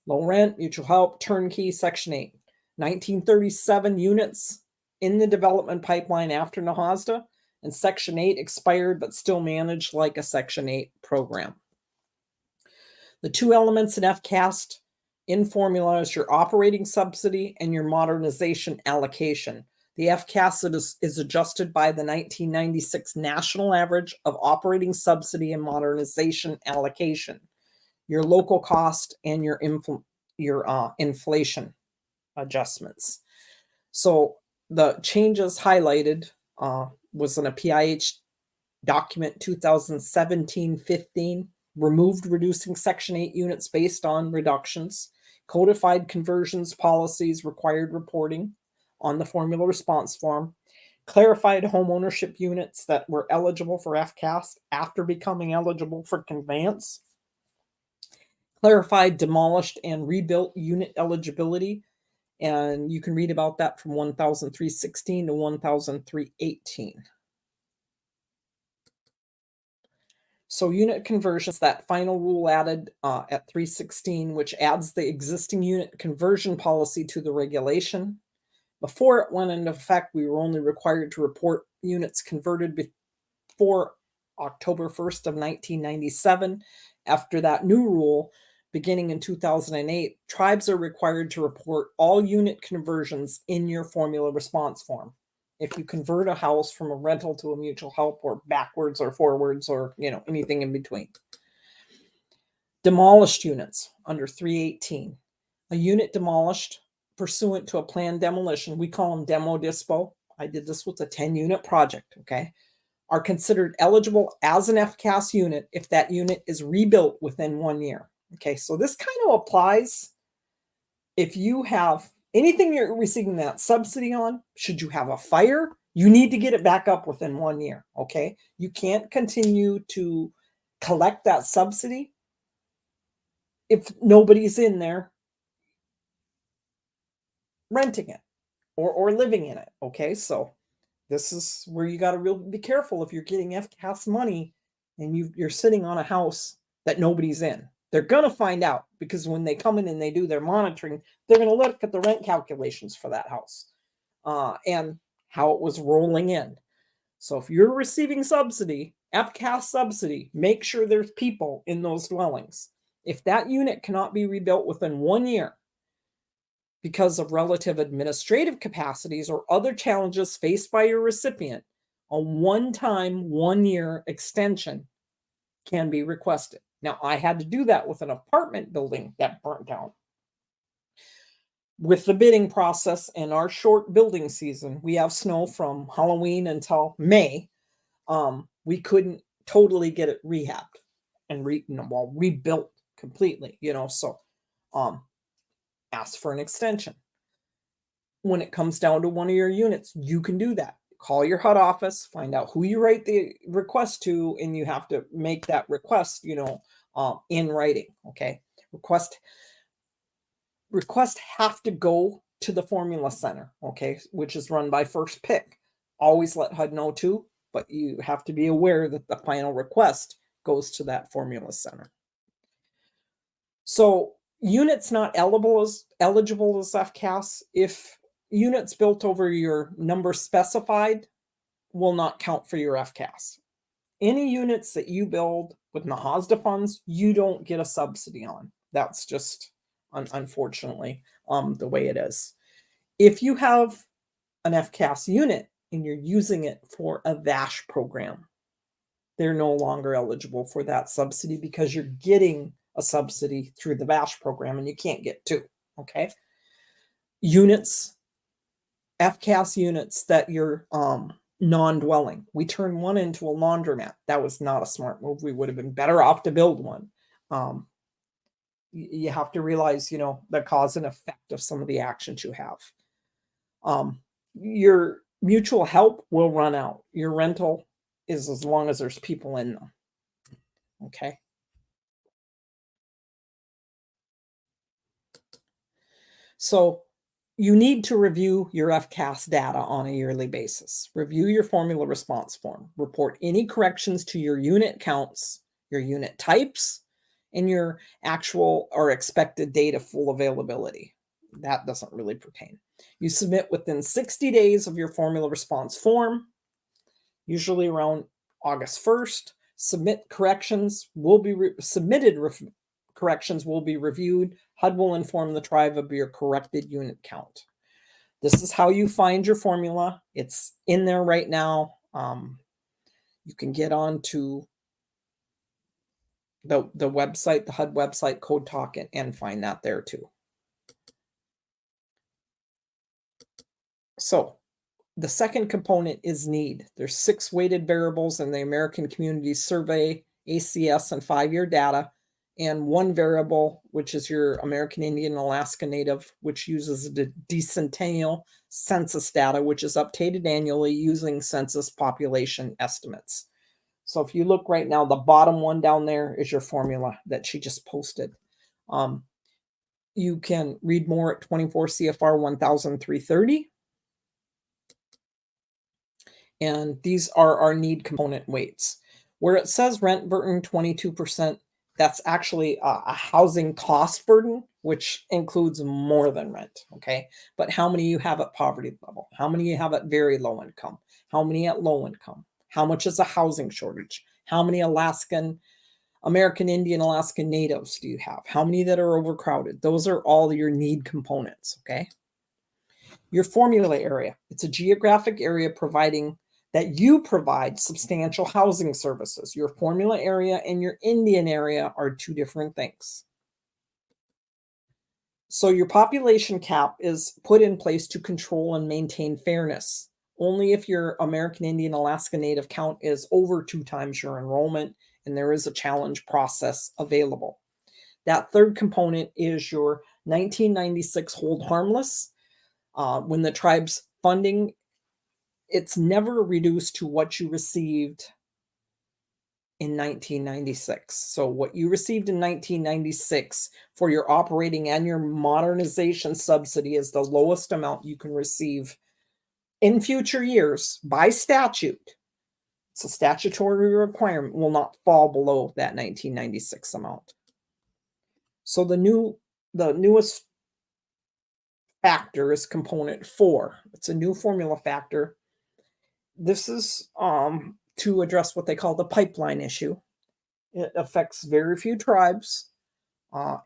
Low rent, mutual help, turnkey, Section 8. 1937 units in the development pipeline after NAHASDA, and Section 8 expired but still managed like a Section 8 program. The 2 elements in FCAST in formula is your operating subsidy and your modernization allocation. The FCAS is adjusted by the 1996 national average of operating subsidy and modernization allocation, your local cost, and your inflation adjustments. So the changes highlighted was in a PIH document 2017-15, removed reducing Section 8 units based on reductions, codified conversions policies, required reporting on the formula response form, clarified home ownership units that were eligible for FCAS after becoming eligible for conveyance, clarified demolished and rebuilt unit eligibility, and you can read about that from 1316 to 1318. So unit conversions, that final rule added at 316, which adds the existing unit conversion policy to the regulation. Before it went into effect, we were only required to report units converted before October 1st of 1997. After that new rule, beginning in 2008, tribes are required to report all unit conversions in your formula response form. If you convert a house from a rental to a mutual help, or backwards or forwards, or anything in between. Demolished units under 318. A unit demolished pursuant to a planned demolition, we call them demo dispo. I did this with a 10-unit project, okay, are considered eligible as an FCAS unit if that unit is rebuilt within 1 year. Okay, so this kind of applies if you have anything you're receiving that subsidy on. Should you have a fire, you need to get it back up within 1 year, okay? You can't continue to collect that subsidy if nobody's in there renting it or living in it, okay? So this is where you got to really be careful if you're getting FCAS money and you're sitting on a house that nobody's in. They're going to find out because when they come in and they do their monitoring, they're going to look at the rent calculations for that house and how it was rolling in. So if you're receiving subsidy, FCAS subsidy, make sure there's people in those dwellings. If that unit cannot be rebuilt within 1 year, because of relative administrative capacities or other challenges faced by your recipient, a one-time 1-year extension can be requested. Now, I had to do that with an apartment building that burnt down. With the bidding process and our short building season, we have snow from Halloween until May. We couldn't totally get it rehabbed and rebuilt completely, so ask for an extension. When it comes down to one of your units, you can do that. Call your HUD office, find out who you write the request to, and you have to make that request, in writing, okay? Request have to go to the formula center, okay, which is run by First Pick. Always let HUD know too, but you have to be aware that the final request goes to that formula center. So units not eligible as FCAS, if units built over your number specified will not count for your FCAS. Any units that you build with NAHASDA funds, you don't get a subsidy on. That's just unfortunately the way it is. If you have an FCAS unit and you're using it for a VASH program, they're no longer eligible for that subsidy because you're getting a subsidy through the VASH program and you can't get two, okay? Units, FCAS units that you're non-dwelling. We turned one into a laundromat. That was not a smart move. We would have been better off to build one. You have to realize, the cause and effect of some of the actions you have. Your mutual help will run out. Your rental is as long as there's people in them. Okay. So you need to review your FCAS data on a yearly basis. Review your formula response form. Report any corrections to your unit counts, your unit types, and your actual or expected data full availability. That doesn't really pertain. You submit within 60 days of your formula response form, usually around August 1st. Corrections will be reviewed. HUD will inform the tribe of your corrected unit count. This is how you find your formula. It's in there right now. You can get on to the website, the HUD website, Code Talk, and find that there too. So the second component is need. There's 6 weighted variables in the American Community Survey, ACS, and 5-year data, and 1 variable, which is your American Indian Alaska Native, which uses the decennial census data, which is updated annually using census population estimates. So if you look right now, the bottom one down there is your formula that she just posted. You can read more at 24 CFR 1330. And these are our need component weights. Where it says rent burden 22%, that's actually a housing cost burden, which includes more than rent, okay? But how many you have at poverty level? How many you have at very low income? How many at low income? How much is a housing shortage? How many American Indian Alaskan Natives do you have? How many that are overcrowded? Those are all your need components, okay? Your formula area, it's a geographic area that you provide substantial housing services. Your formula area and your Indian area are 2 different things. So your population cap is put in place to control and maintain fairness. Only if your American Indian Alaska Native count is over 2 times your enrollment, and there is a challenge process available. That third component is your 1996 hold harmless. When the tribe's funding, it's never reduced to what you received in 1996. So what you received in 1996 for your operating and your modernization subsidy is the lowest amount you can receive in future years by statute. It's a statutory requirement, will not fall below that 1996 amount. So the newest factor is component 4. It's a new formula factor. This is to address what they call the pipeline issue. It affects very few tribes.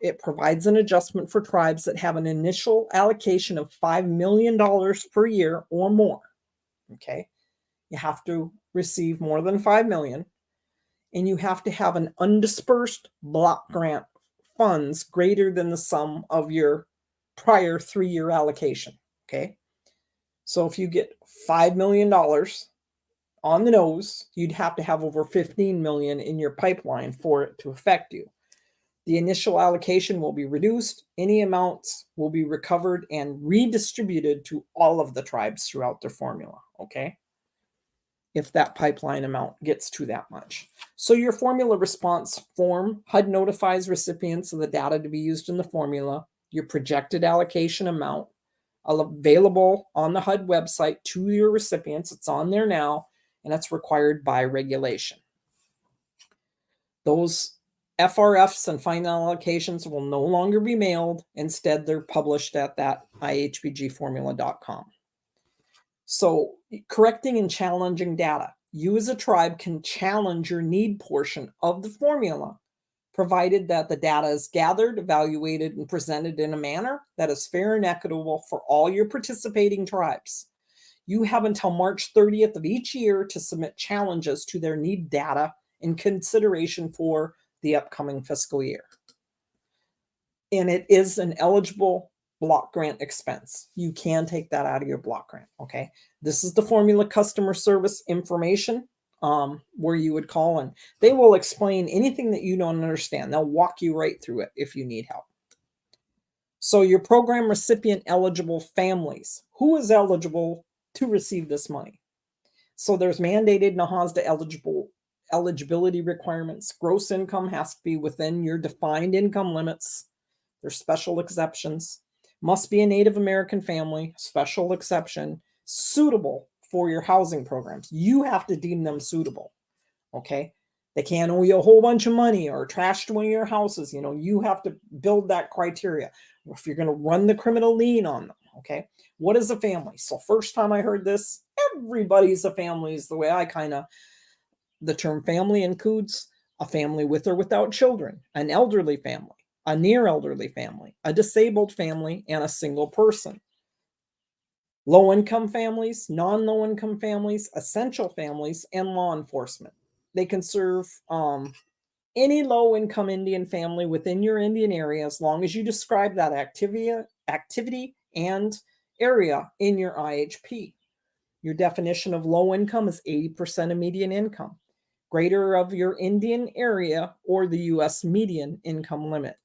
It provides an adjustment for tribes that have an initial allocation of $5 million per year or more. Okay. You have to receive more than 5 million, and you have to have an undispersed block grant funds greater than the sum of your prior 3-year allocation. Okay. So if you get $5 million on the nose, you'd have to have over 15 million in your pipeline for it to affect you. The initial allocation will be reduced. Any amounts will be recovered and redistributed to all of the tribes throughout their formula, okay? If that pipeline amount gets to that much. So your formula response form, HUD notifies recipients of the data to be used in the formula, your projected allocation amount, available on the HUD website to your recipients. It's on there now, and it's required by regulation. Those FRFs and final allocations will no longer be mailed. Instead, they're published at that ihbgformula.com. So correcting and challenging data. You as a tribe can challenge your need portion of the formula, provided that the data is gathered, evaluated, and presented in a manner that is fair and equitable for all your participating tribes. You have until March 30th of each year to submit challenges to their need data in consideration for the upcoming fiscal year. And it is an eligible block grant expense. You can take that out of your block grant, okay? This is the formula customer service information where you would call, and they will explain anything that you don't understand. They'll walk you right through it if you need help. So your program recipient eligible families. Who is eligible to receive this money? So there's mandated NAHASDA eligibility requirements. Gross income has to be within your defined income limits. There's special exceptions. Must be a Native American family, special exception, suitable for your housing programs. You have to deem them suitable, okay? They can't owe you a whole bunch of money or trashed one of your houses. You know, you have to build that criteria if you're going to run the criminal lien on them, okay? What is a family? So first time I heard this, everybody's a family is the way I the term family includes a family with or without children, an elderly family, a near elderly family, a disabled family, and a single person. Low-income families, non-low-income families, essential families, and law enforcement. They can serve any low-income Indian family within your Indian area as long as you describe that activity and area in your IHP. Your definition of low income is 80% of median income, greater of your Indian area or the U.S. median income limit.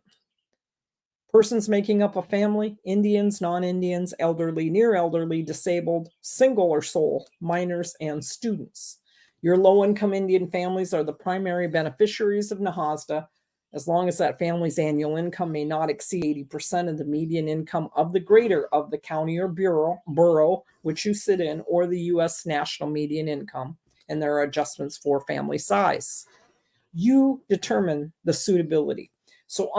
Persons making up a family: Indians, non-Indians, elderly, near elderly, disabled, single or sole, minors, and students. Your low-income Indian families are the primary beneficiaries of NAHASDA, as long as that family's annual income may not exceed 80% of the median income of the greater of the county or borough which you sit in, or the U.S. national median income, and there are adjustments for family size. You determine the suitability. So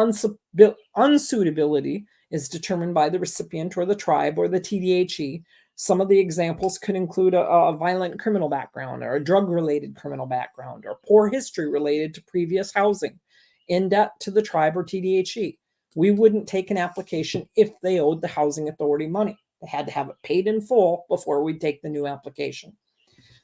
unsuitability is determined by the recipient or the tribe or the TDHE. Some of the examples could include a violent criminal background or a drug-related criminal background or poor history related to previous housing, in debt to the tribe or TDHE. We wouldn't take an application if they owed the housing authority money. They had to have it paid in full before we take the new application.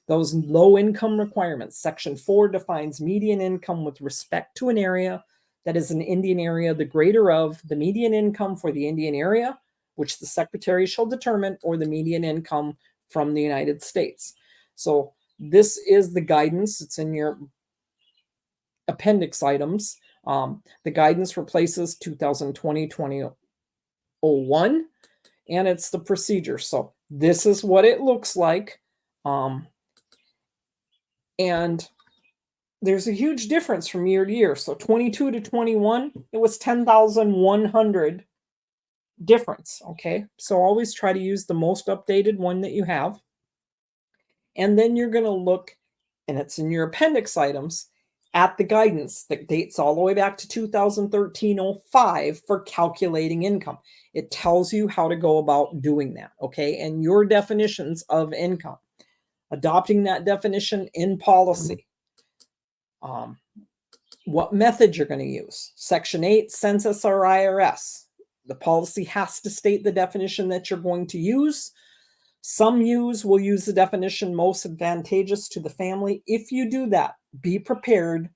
Those low income requirements. Section 4 defines median income with respect to an area that is an Indian area, the greater of the median income for the Indian area, which the secretary shall determine, or the median income from the United States. So this is the guidance. It's in your appendix items. The guidance replaces 2020-2001, and it's the procedure. So this is what it looks like. And there's a huge difference from year to year. So 22 to 21, it was 10,100 difference. Okay. So always try to use the most updated one that you have. And then you're going to look, and it's in your appendix items, at the guidance that dates all the way back to 2013-05 for calculating income. It tells you how to go about doing that. Okay. And your definitions of income, adopting that definition in policy. What method you're going to use. Section 8, census or IRS. The policy has to state the definition that you're going to use. Some will use the definition most advantageous to the family. If you do that, be prepared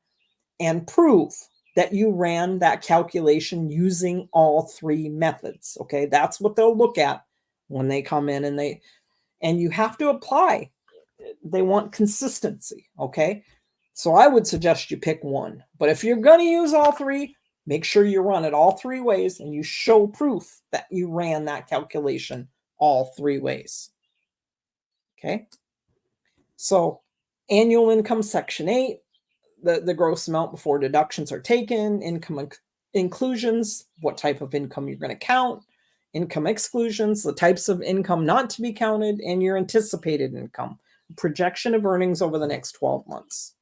and prove that you ran that calculation using all three methods. Okay, that's what they'll look at when they come in, and you have to apply. They want consistency. Okay. So I would suggest you pick one. But if you're going to use all three, make sure you run it all three ways and you show proof that you ran that calculation all three ways. Okay. So annual income, section 8, the gross amount before deductions are taken, income inclusions, what type of income you're going to count, income exclusions, the types of income not to be counted, and your anticipated income, projection of earnings over the next 12 months.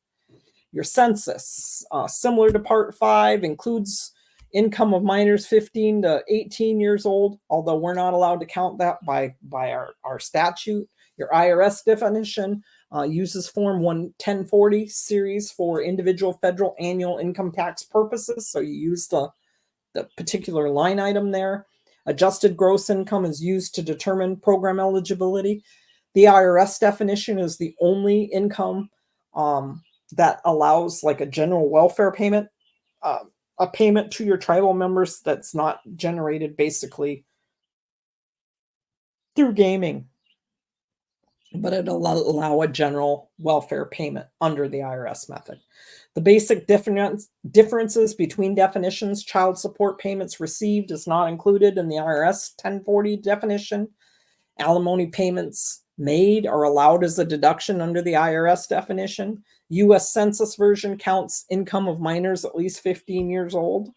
Your census, similar to Part 5, includes income of minors 15 to 18 years old, although we're not allowed to count that by our statute. Your IRS definition uses Form 1040 series for individual federal annual income tax purposes, so you use the particular line item there. Adjusted gross income is used to determine program eligibility. The IRS definition is the only income that allows like a general welfare payment, a payment to your tribal members that's not generated basically through gaming, but it'll allow a general welfare payment under the IRS method. The basic differences between definitions, child support payments received is not included in the IRS 1040 definition. Alimony payments made are allowed as a deduction under the IRS definition. U.S. Census version counts income of minors at least 15 years old.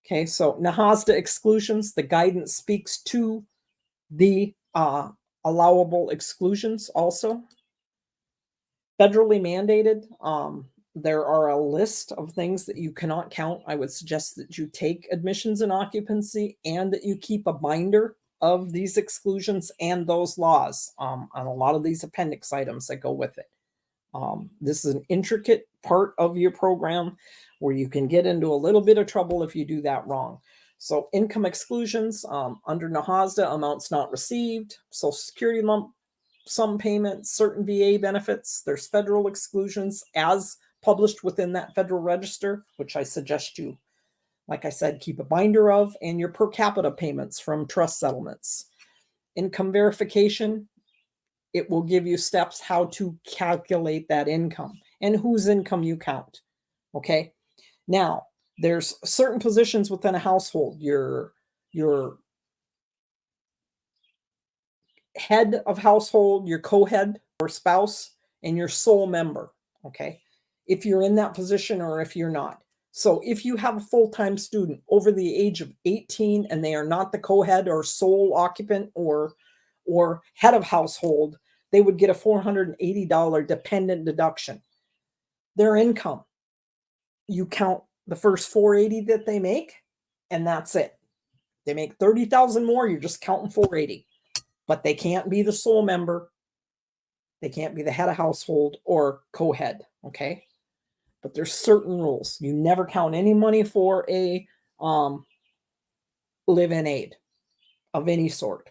Okay, so NAHASDA exclusions, the guidance speaks to the allowable exclusions also. Federally mandated, there are a list of things that you cannot count. I would suggest that you take admissions and occupancy and that you keep a binder of these exclusions and those laws on a lot of these appendix items that go with it. This is an intricate part of your program where you can get into a little bit of trouble if you do that wrong. So income exclusions under NAHASDA, amounts not received, Social Security lump sum payments, certain VA benefits. There's federal exclusions as published within that Federal Register, which I suggest you, like I said, keep a binder of, and your per capita payments from trust settlements. Income verification, it will give you steps how to calculate that income and whose income you count. Okay. Now, there's certain positions within a household. Your head of household, your co-head or spouse, and your sole member. Okay. If you're in that position or if you're not. So if you have a full-time student over the age of 18 and they are not the co-head or sole occupant or head of household, they would get a $480 dependent deduction. Their income, you count the first $480 that they make, and that's it. They make $30,000 more, you're just counting $480. But they can't be the sole member. They can't be the head of household or co-head, okay? But there's certain rules. You never count any money for a live-in aid of any sort.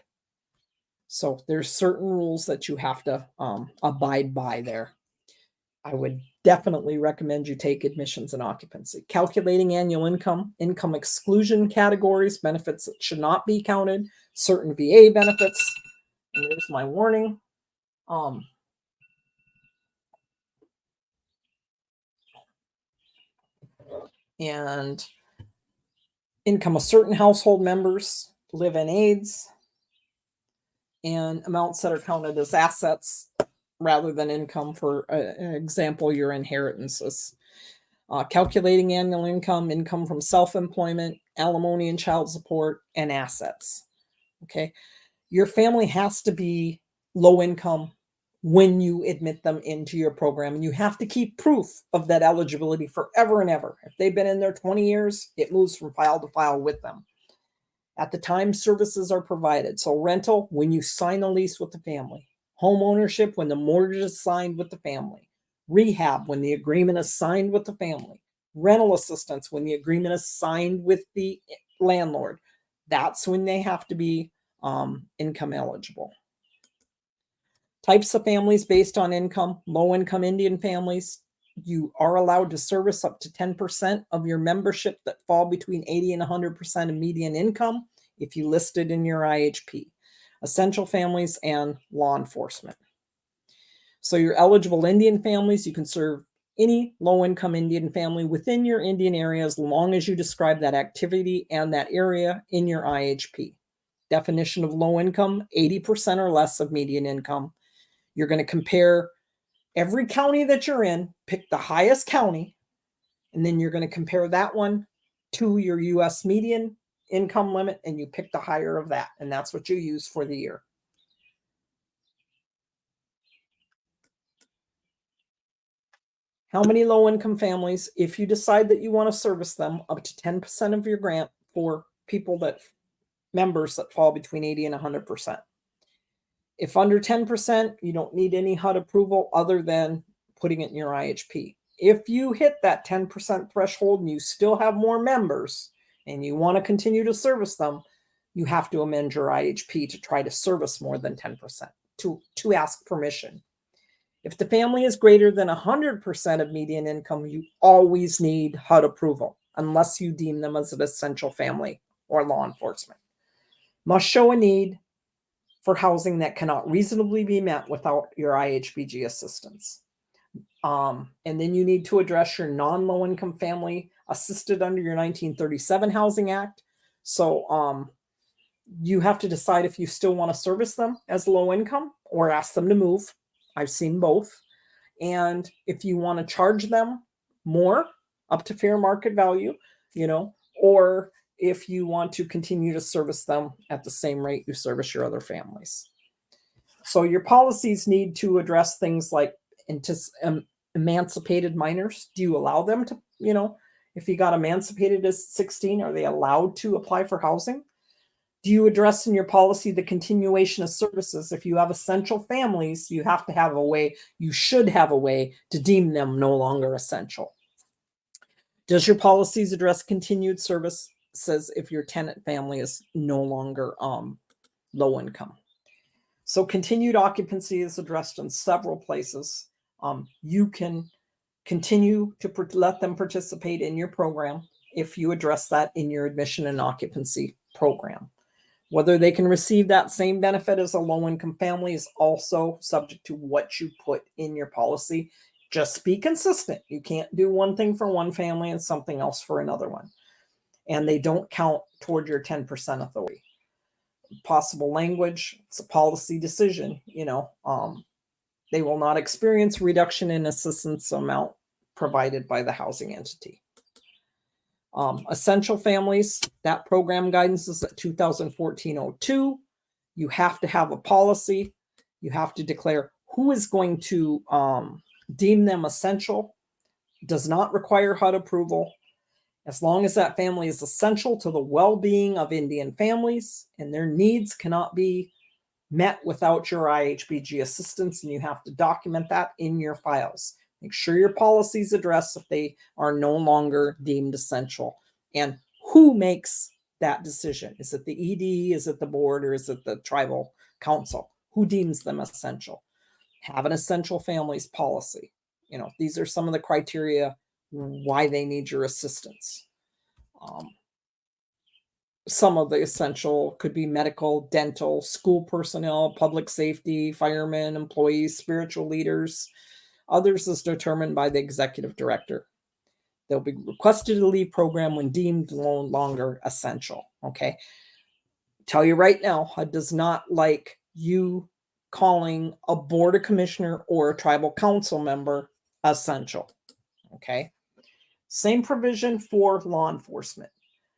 So there's certain rules that you have to abide by there. I would definitely recommend you take admissions and occupancy. Calculating annual income, income exclusion categories, benefits that should not be counted, certain VA benefits. And there's my warning. And income of certain household members, live-in aids, and amounts that are counted as assets rather than income. For an example, your inheritances. Calculating annual income, income from self-employment, alimony and child support, and assets. Okay. Your family has to be low income when you admit them into your program, and you have to keep proof of that eligibility forever and ever. If they've been in there 20 years, it moves from file to file with them. At the time services are provided. So rental, when you sign a lease with the family. Home ownership, when the mortgage is signed with the family. Rehab, when the agreement is signed with the family. Rental assistance, when the agreement is signed with the landlord. That's when they have to be income eligible. Types of families based on income. Low income Indian families, you are allowed to service up to 10% of your membership that fall between 80 and 100% of median income if you listed in your IHP. Essential families and law enforcement. So your eligible Indian families, you can serve any low-income Indian family within your Indian area as long as you describe that activity and that area in your IHP. Definition of low income, 80% or less of median income. You're going to compare every county that you're in, pick the highest county, and then you're going to compare that one to your US median income limit, and you pick the higher of that, and that's what you use for the year. How many low-income families, if you decide that you want to service them, up to 10% of your grant for people that members that fall between 80 and 100%. If under 10%, you don't need any HUD approval other than putting it in your IHP. If you hit that 10% threshold and you still have more members and you want to continue to service them, you have to amend your IHP to try to service more than 10%, to ask permission. If the family is greater than 100% of median income, you always need HUD approval unless you deem them as an essential family or law enforcement. Must show a need for housing that cannot reasonably be met without your IHBG assistance. And then you need to address your non-low income family assisted under your 1937 Housing Act. So you have to decide if you still want to service them as low income or ask them to move. I've seen both. And if you want to charge them more up to fair market value, or if you want to continue to service them at the same rate you service your other families. So your policies need to address things like emancipated minors. Do you allow them to, if you got emancipated as 16, are they allowed to apply for housing? Do you address in your policy the continuation of services? If you have essential families, you have to have a way, you should have a way to deem them no longer essential. Does your policies address continued services if your tenant family is no longer low income? So continued occupancy is addressed in several places. You can continue to let them participate in your program if you address that in your admission and occupancy program. Whether they can receive that same benefit as a low-income family is also subject to what you put in your policy. Just be consistent. You can't do one thing for one family and something else for another one. And they don't count toward your 10% authority. Possible language, it's a policy decision, they will not experience reduction in assistance amount provided by the housing entity. Essential families, that program guidance is at 2014-02. You have to have a policy. You have to declare who is going to deem them essential. Does not require HUD approval. As long as that family is essential to the well-being of Indian families and their needs cannot be met without your IHBG assistance, and you have to document that in your files. Make sure your policies address if they are no longer deemed essential. And who makes that decision? Is it the ED? Is it the board? Or is it the tribal council? Who deems them essential? Have an essential families policy. You know, these are some of the criteria why they need your assistance. Some of the essential could be medical, dental, school personnel, public safety, firemen, employees, spiritual leaders. Others is determined by the executive director. They'll be requested to leave program when deemed no longer essential. Okay. Tell you right now, HUD does not like you calling a board of commissioner or a tribal council member essential. Okay. Same provision for law enforcement.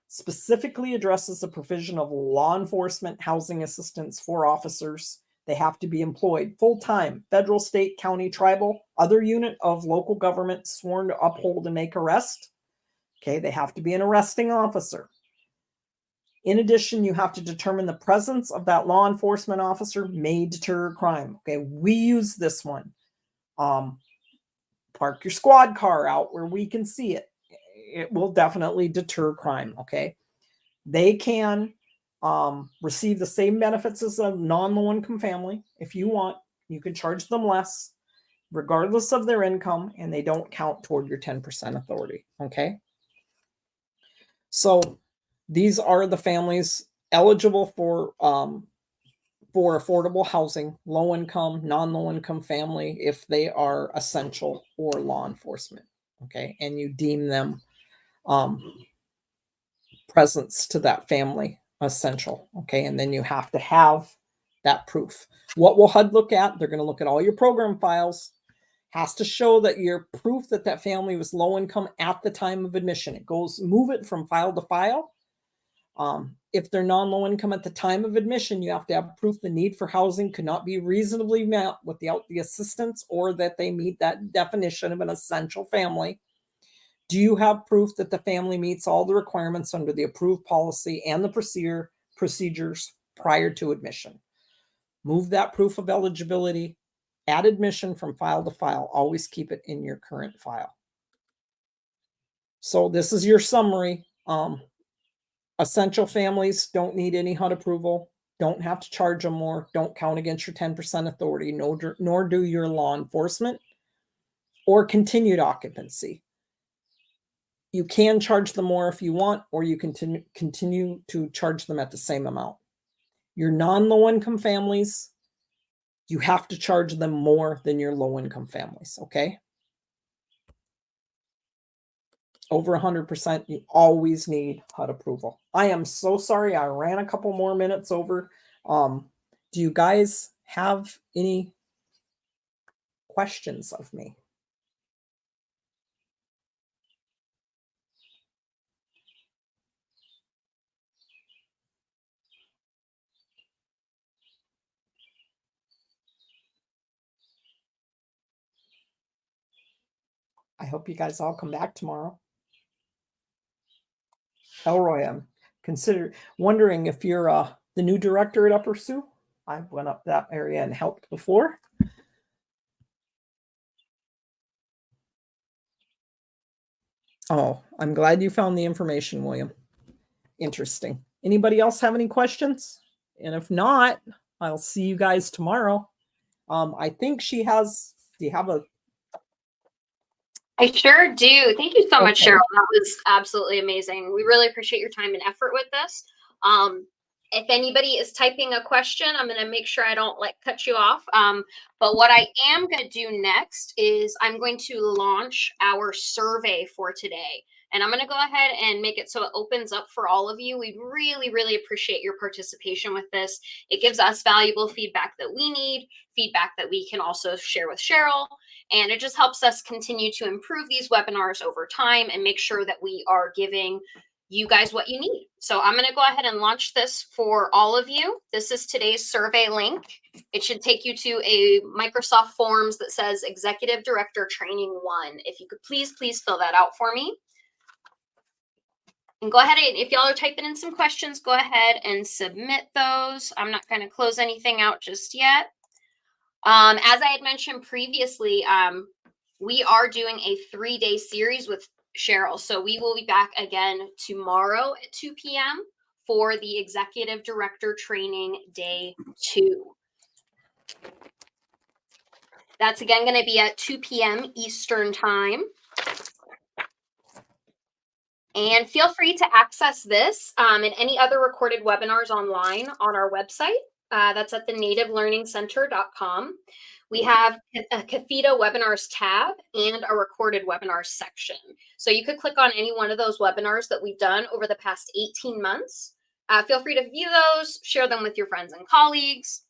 Specifically addresses the provision of law enforcement housing assistance for officers. They have to be employed full-time, federal, state, county, tribal, other unit of local government sworn to uphold and make arrest. Okay, they have to be an arresting officer. In addition, you have to determine the presence of that law enforcement officer may deter crime. Okay, we use this one. Park your squad car out where we can see it. It will definitely deter crime. Okay, they can receive the same benefits as a non-low income family. If you want, you can charge them less regardless of their income, and they don't count toward your 10% authority. Okay. So these are the families eligible for affordable housing, low income, non-low income family, if they are essential or law enforcement. Okay. And you deem them presence to that family essential. Okay. And then you have to have that proof. What will HUD look at? They're going to look at all your program files. Has to show that your proof that that family was low income at the time of admission. It goes, move it from file to file. If they're non-low income at the time of admission, you have to have proof the need for housing could not be reasonably met without the assistance, or that they meet that definition of an essential family. Do you have proof that the family meets all the requirements under the approved policy and the procedures prior to admission? Move that proof of eligibility at admission from file to file. Always keep it in your current file. So this is your summary. Essential families don't need any HUD approval, don't have to charge them more, don't count against your 10% authority, nor do your law enforcement or continued occupancy. You can charge them more if you want, or you continue to charge them at the same amount. Your non-low income families, you have to charge them more than your low income families, okay? Over 100%, you always need HUD approval. I am so sorry I ran a couple more minutes over. Do you guys have any questions of me? I hope you guys all come back tomorrow. Elroy, I'm wondering if you're the new director at Upper Sioux. I went up that area and helped before. Oh, I'm glad you found the information, William. Interesting. Anybody else have any questions? And if not, I'll see you guys tomorrow. I think she has, do you have a? I sure do. Thank you so much, Okay. Cheryl. That was absolutely amazing. We really appreciate your time and effort with this. If anybody is typing a question, I'm going to make sure I don't cut you off. But what I am going to do next is I'm going to launch our survey for today. And I'm going to go ahead and make it so it opens up for all of you. We really, really appreciate your participation with this. It gives us valuable feedback that we need, feedback that we can also share with Cheryl. And it just helps us continue to improve these webinars over time and make sure that we are giving you guys what you need. So I'm going to go ahead and launch this for all of you. This is today's survey link. It should take you to a Microsoft Forms that says Executive Director Training 1. If you could please fill that out for me. And go ahead, and if y'all are typing in some questions, go ahead and submit those. I'm not going to close anything out just yet. As I had mentioned previously, we are doing a 3-day series with Cheryl. So we will be back again tomorrow at 2 p.m. for the Executive Director Training Day 2. That's again going to be at 2 p.m. Eastern time. And feel free to access this and any other recorded webinars online on our website. That's at thenativelearningcenter.com. We have a CAFETA webinars tab and a recorded webinars section. So you could click on any one of those webinars that we've done over the past 18 months. Feel free to view those, share them with your friends and colleagues.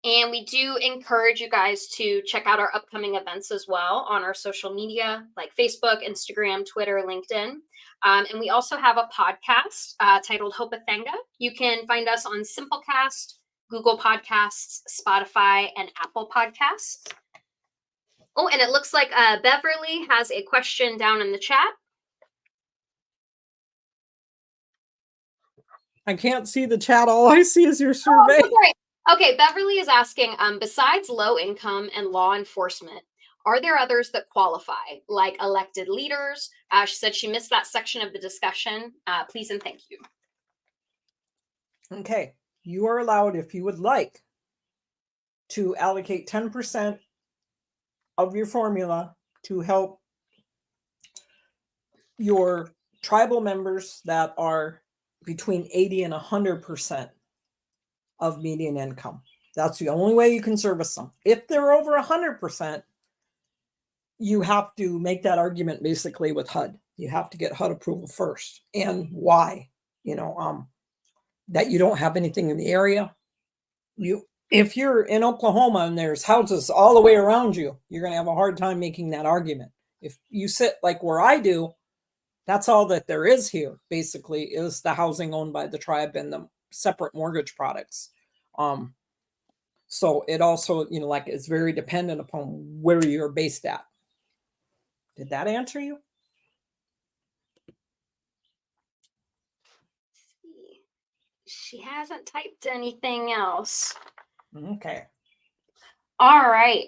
And we do encourage you guys to check out our upcoming events as well on our social media like Facebook, Instagram, Twitter, LinkedIn. And we also have a podcast titled Hopathenga. You can find us on Simplecast, Google Podcasts, Spotify, and Apple Podcasts. Oh, and it looks like Beverly has a question down in the chat. I can't see the chat. All I see is your survey. Oh, okay. Okay, Beverly is asking, besides low income and law enforcement, are there others that qualify, like elected leaders? She said she missed that section of the discussion. Please and thank you. Okay, you are allowed, if you would like, to allocate 10% of your formula to help your tribal members that are between 80 and 100% of median income. That's the only way you can service them. If they're over 100%, you have to make that argument basically with HUD. You have to get HUD approval first. And why? That you don't have anything in the area. If you're in Oklahoma and there's houses all the way around you, you're going to have a hard time making that argument. If you sit like where I do, that's all that there is here, basically, is the housing owned by the tribe and the separate mortgage products. So it also, like it's very dependent upon where you're based at. Did that answer you? She hasn't typed anything else. Okay. All right.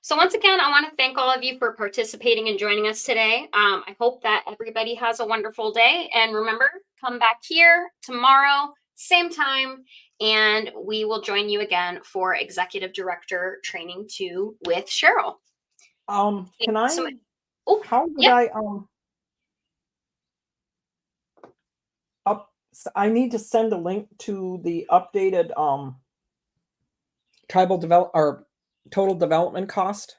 So once again, I want to thank all of you for participating and joining us today. I hope that everybody has a wonderful day. And remember, come back here tomorrow, same time, and we will join you again for Executive Director Training 2 with Cheryl. Can I? Oh, how would yeah. I need to send a link to the updated tribal total development cost.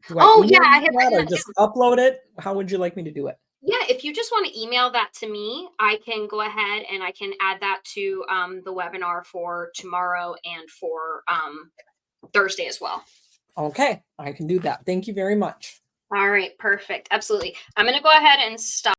Yeah, I had written that, or just upload it. How would you like me to do it? Yeah, if you just want to email that to me, I can go ahead and I can add that to the webinar for tomorrow and for Thursday as well. Okay, I can do that. Thank you very much. All right, perfect. Absolutely. I'm going to go ahead and stop.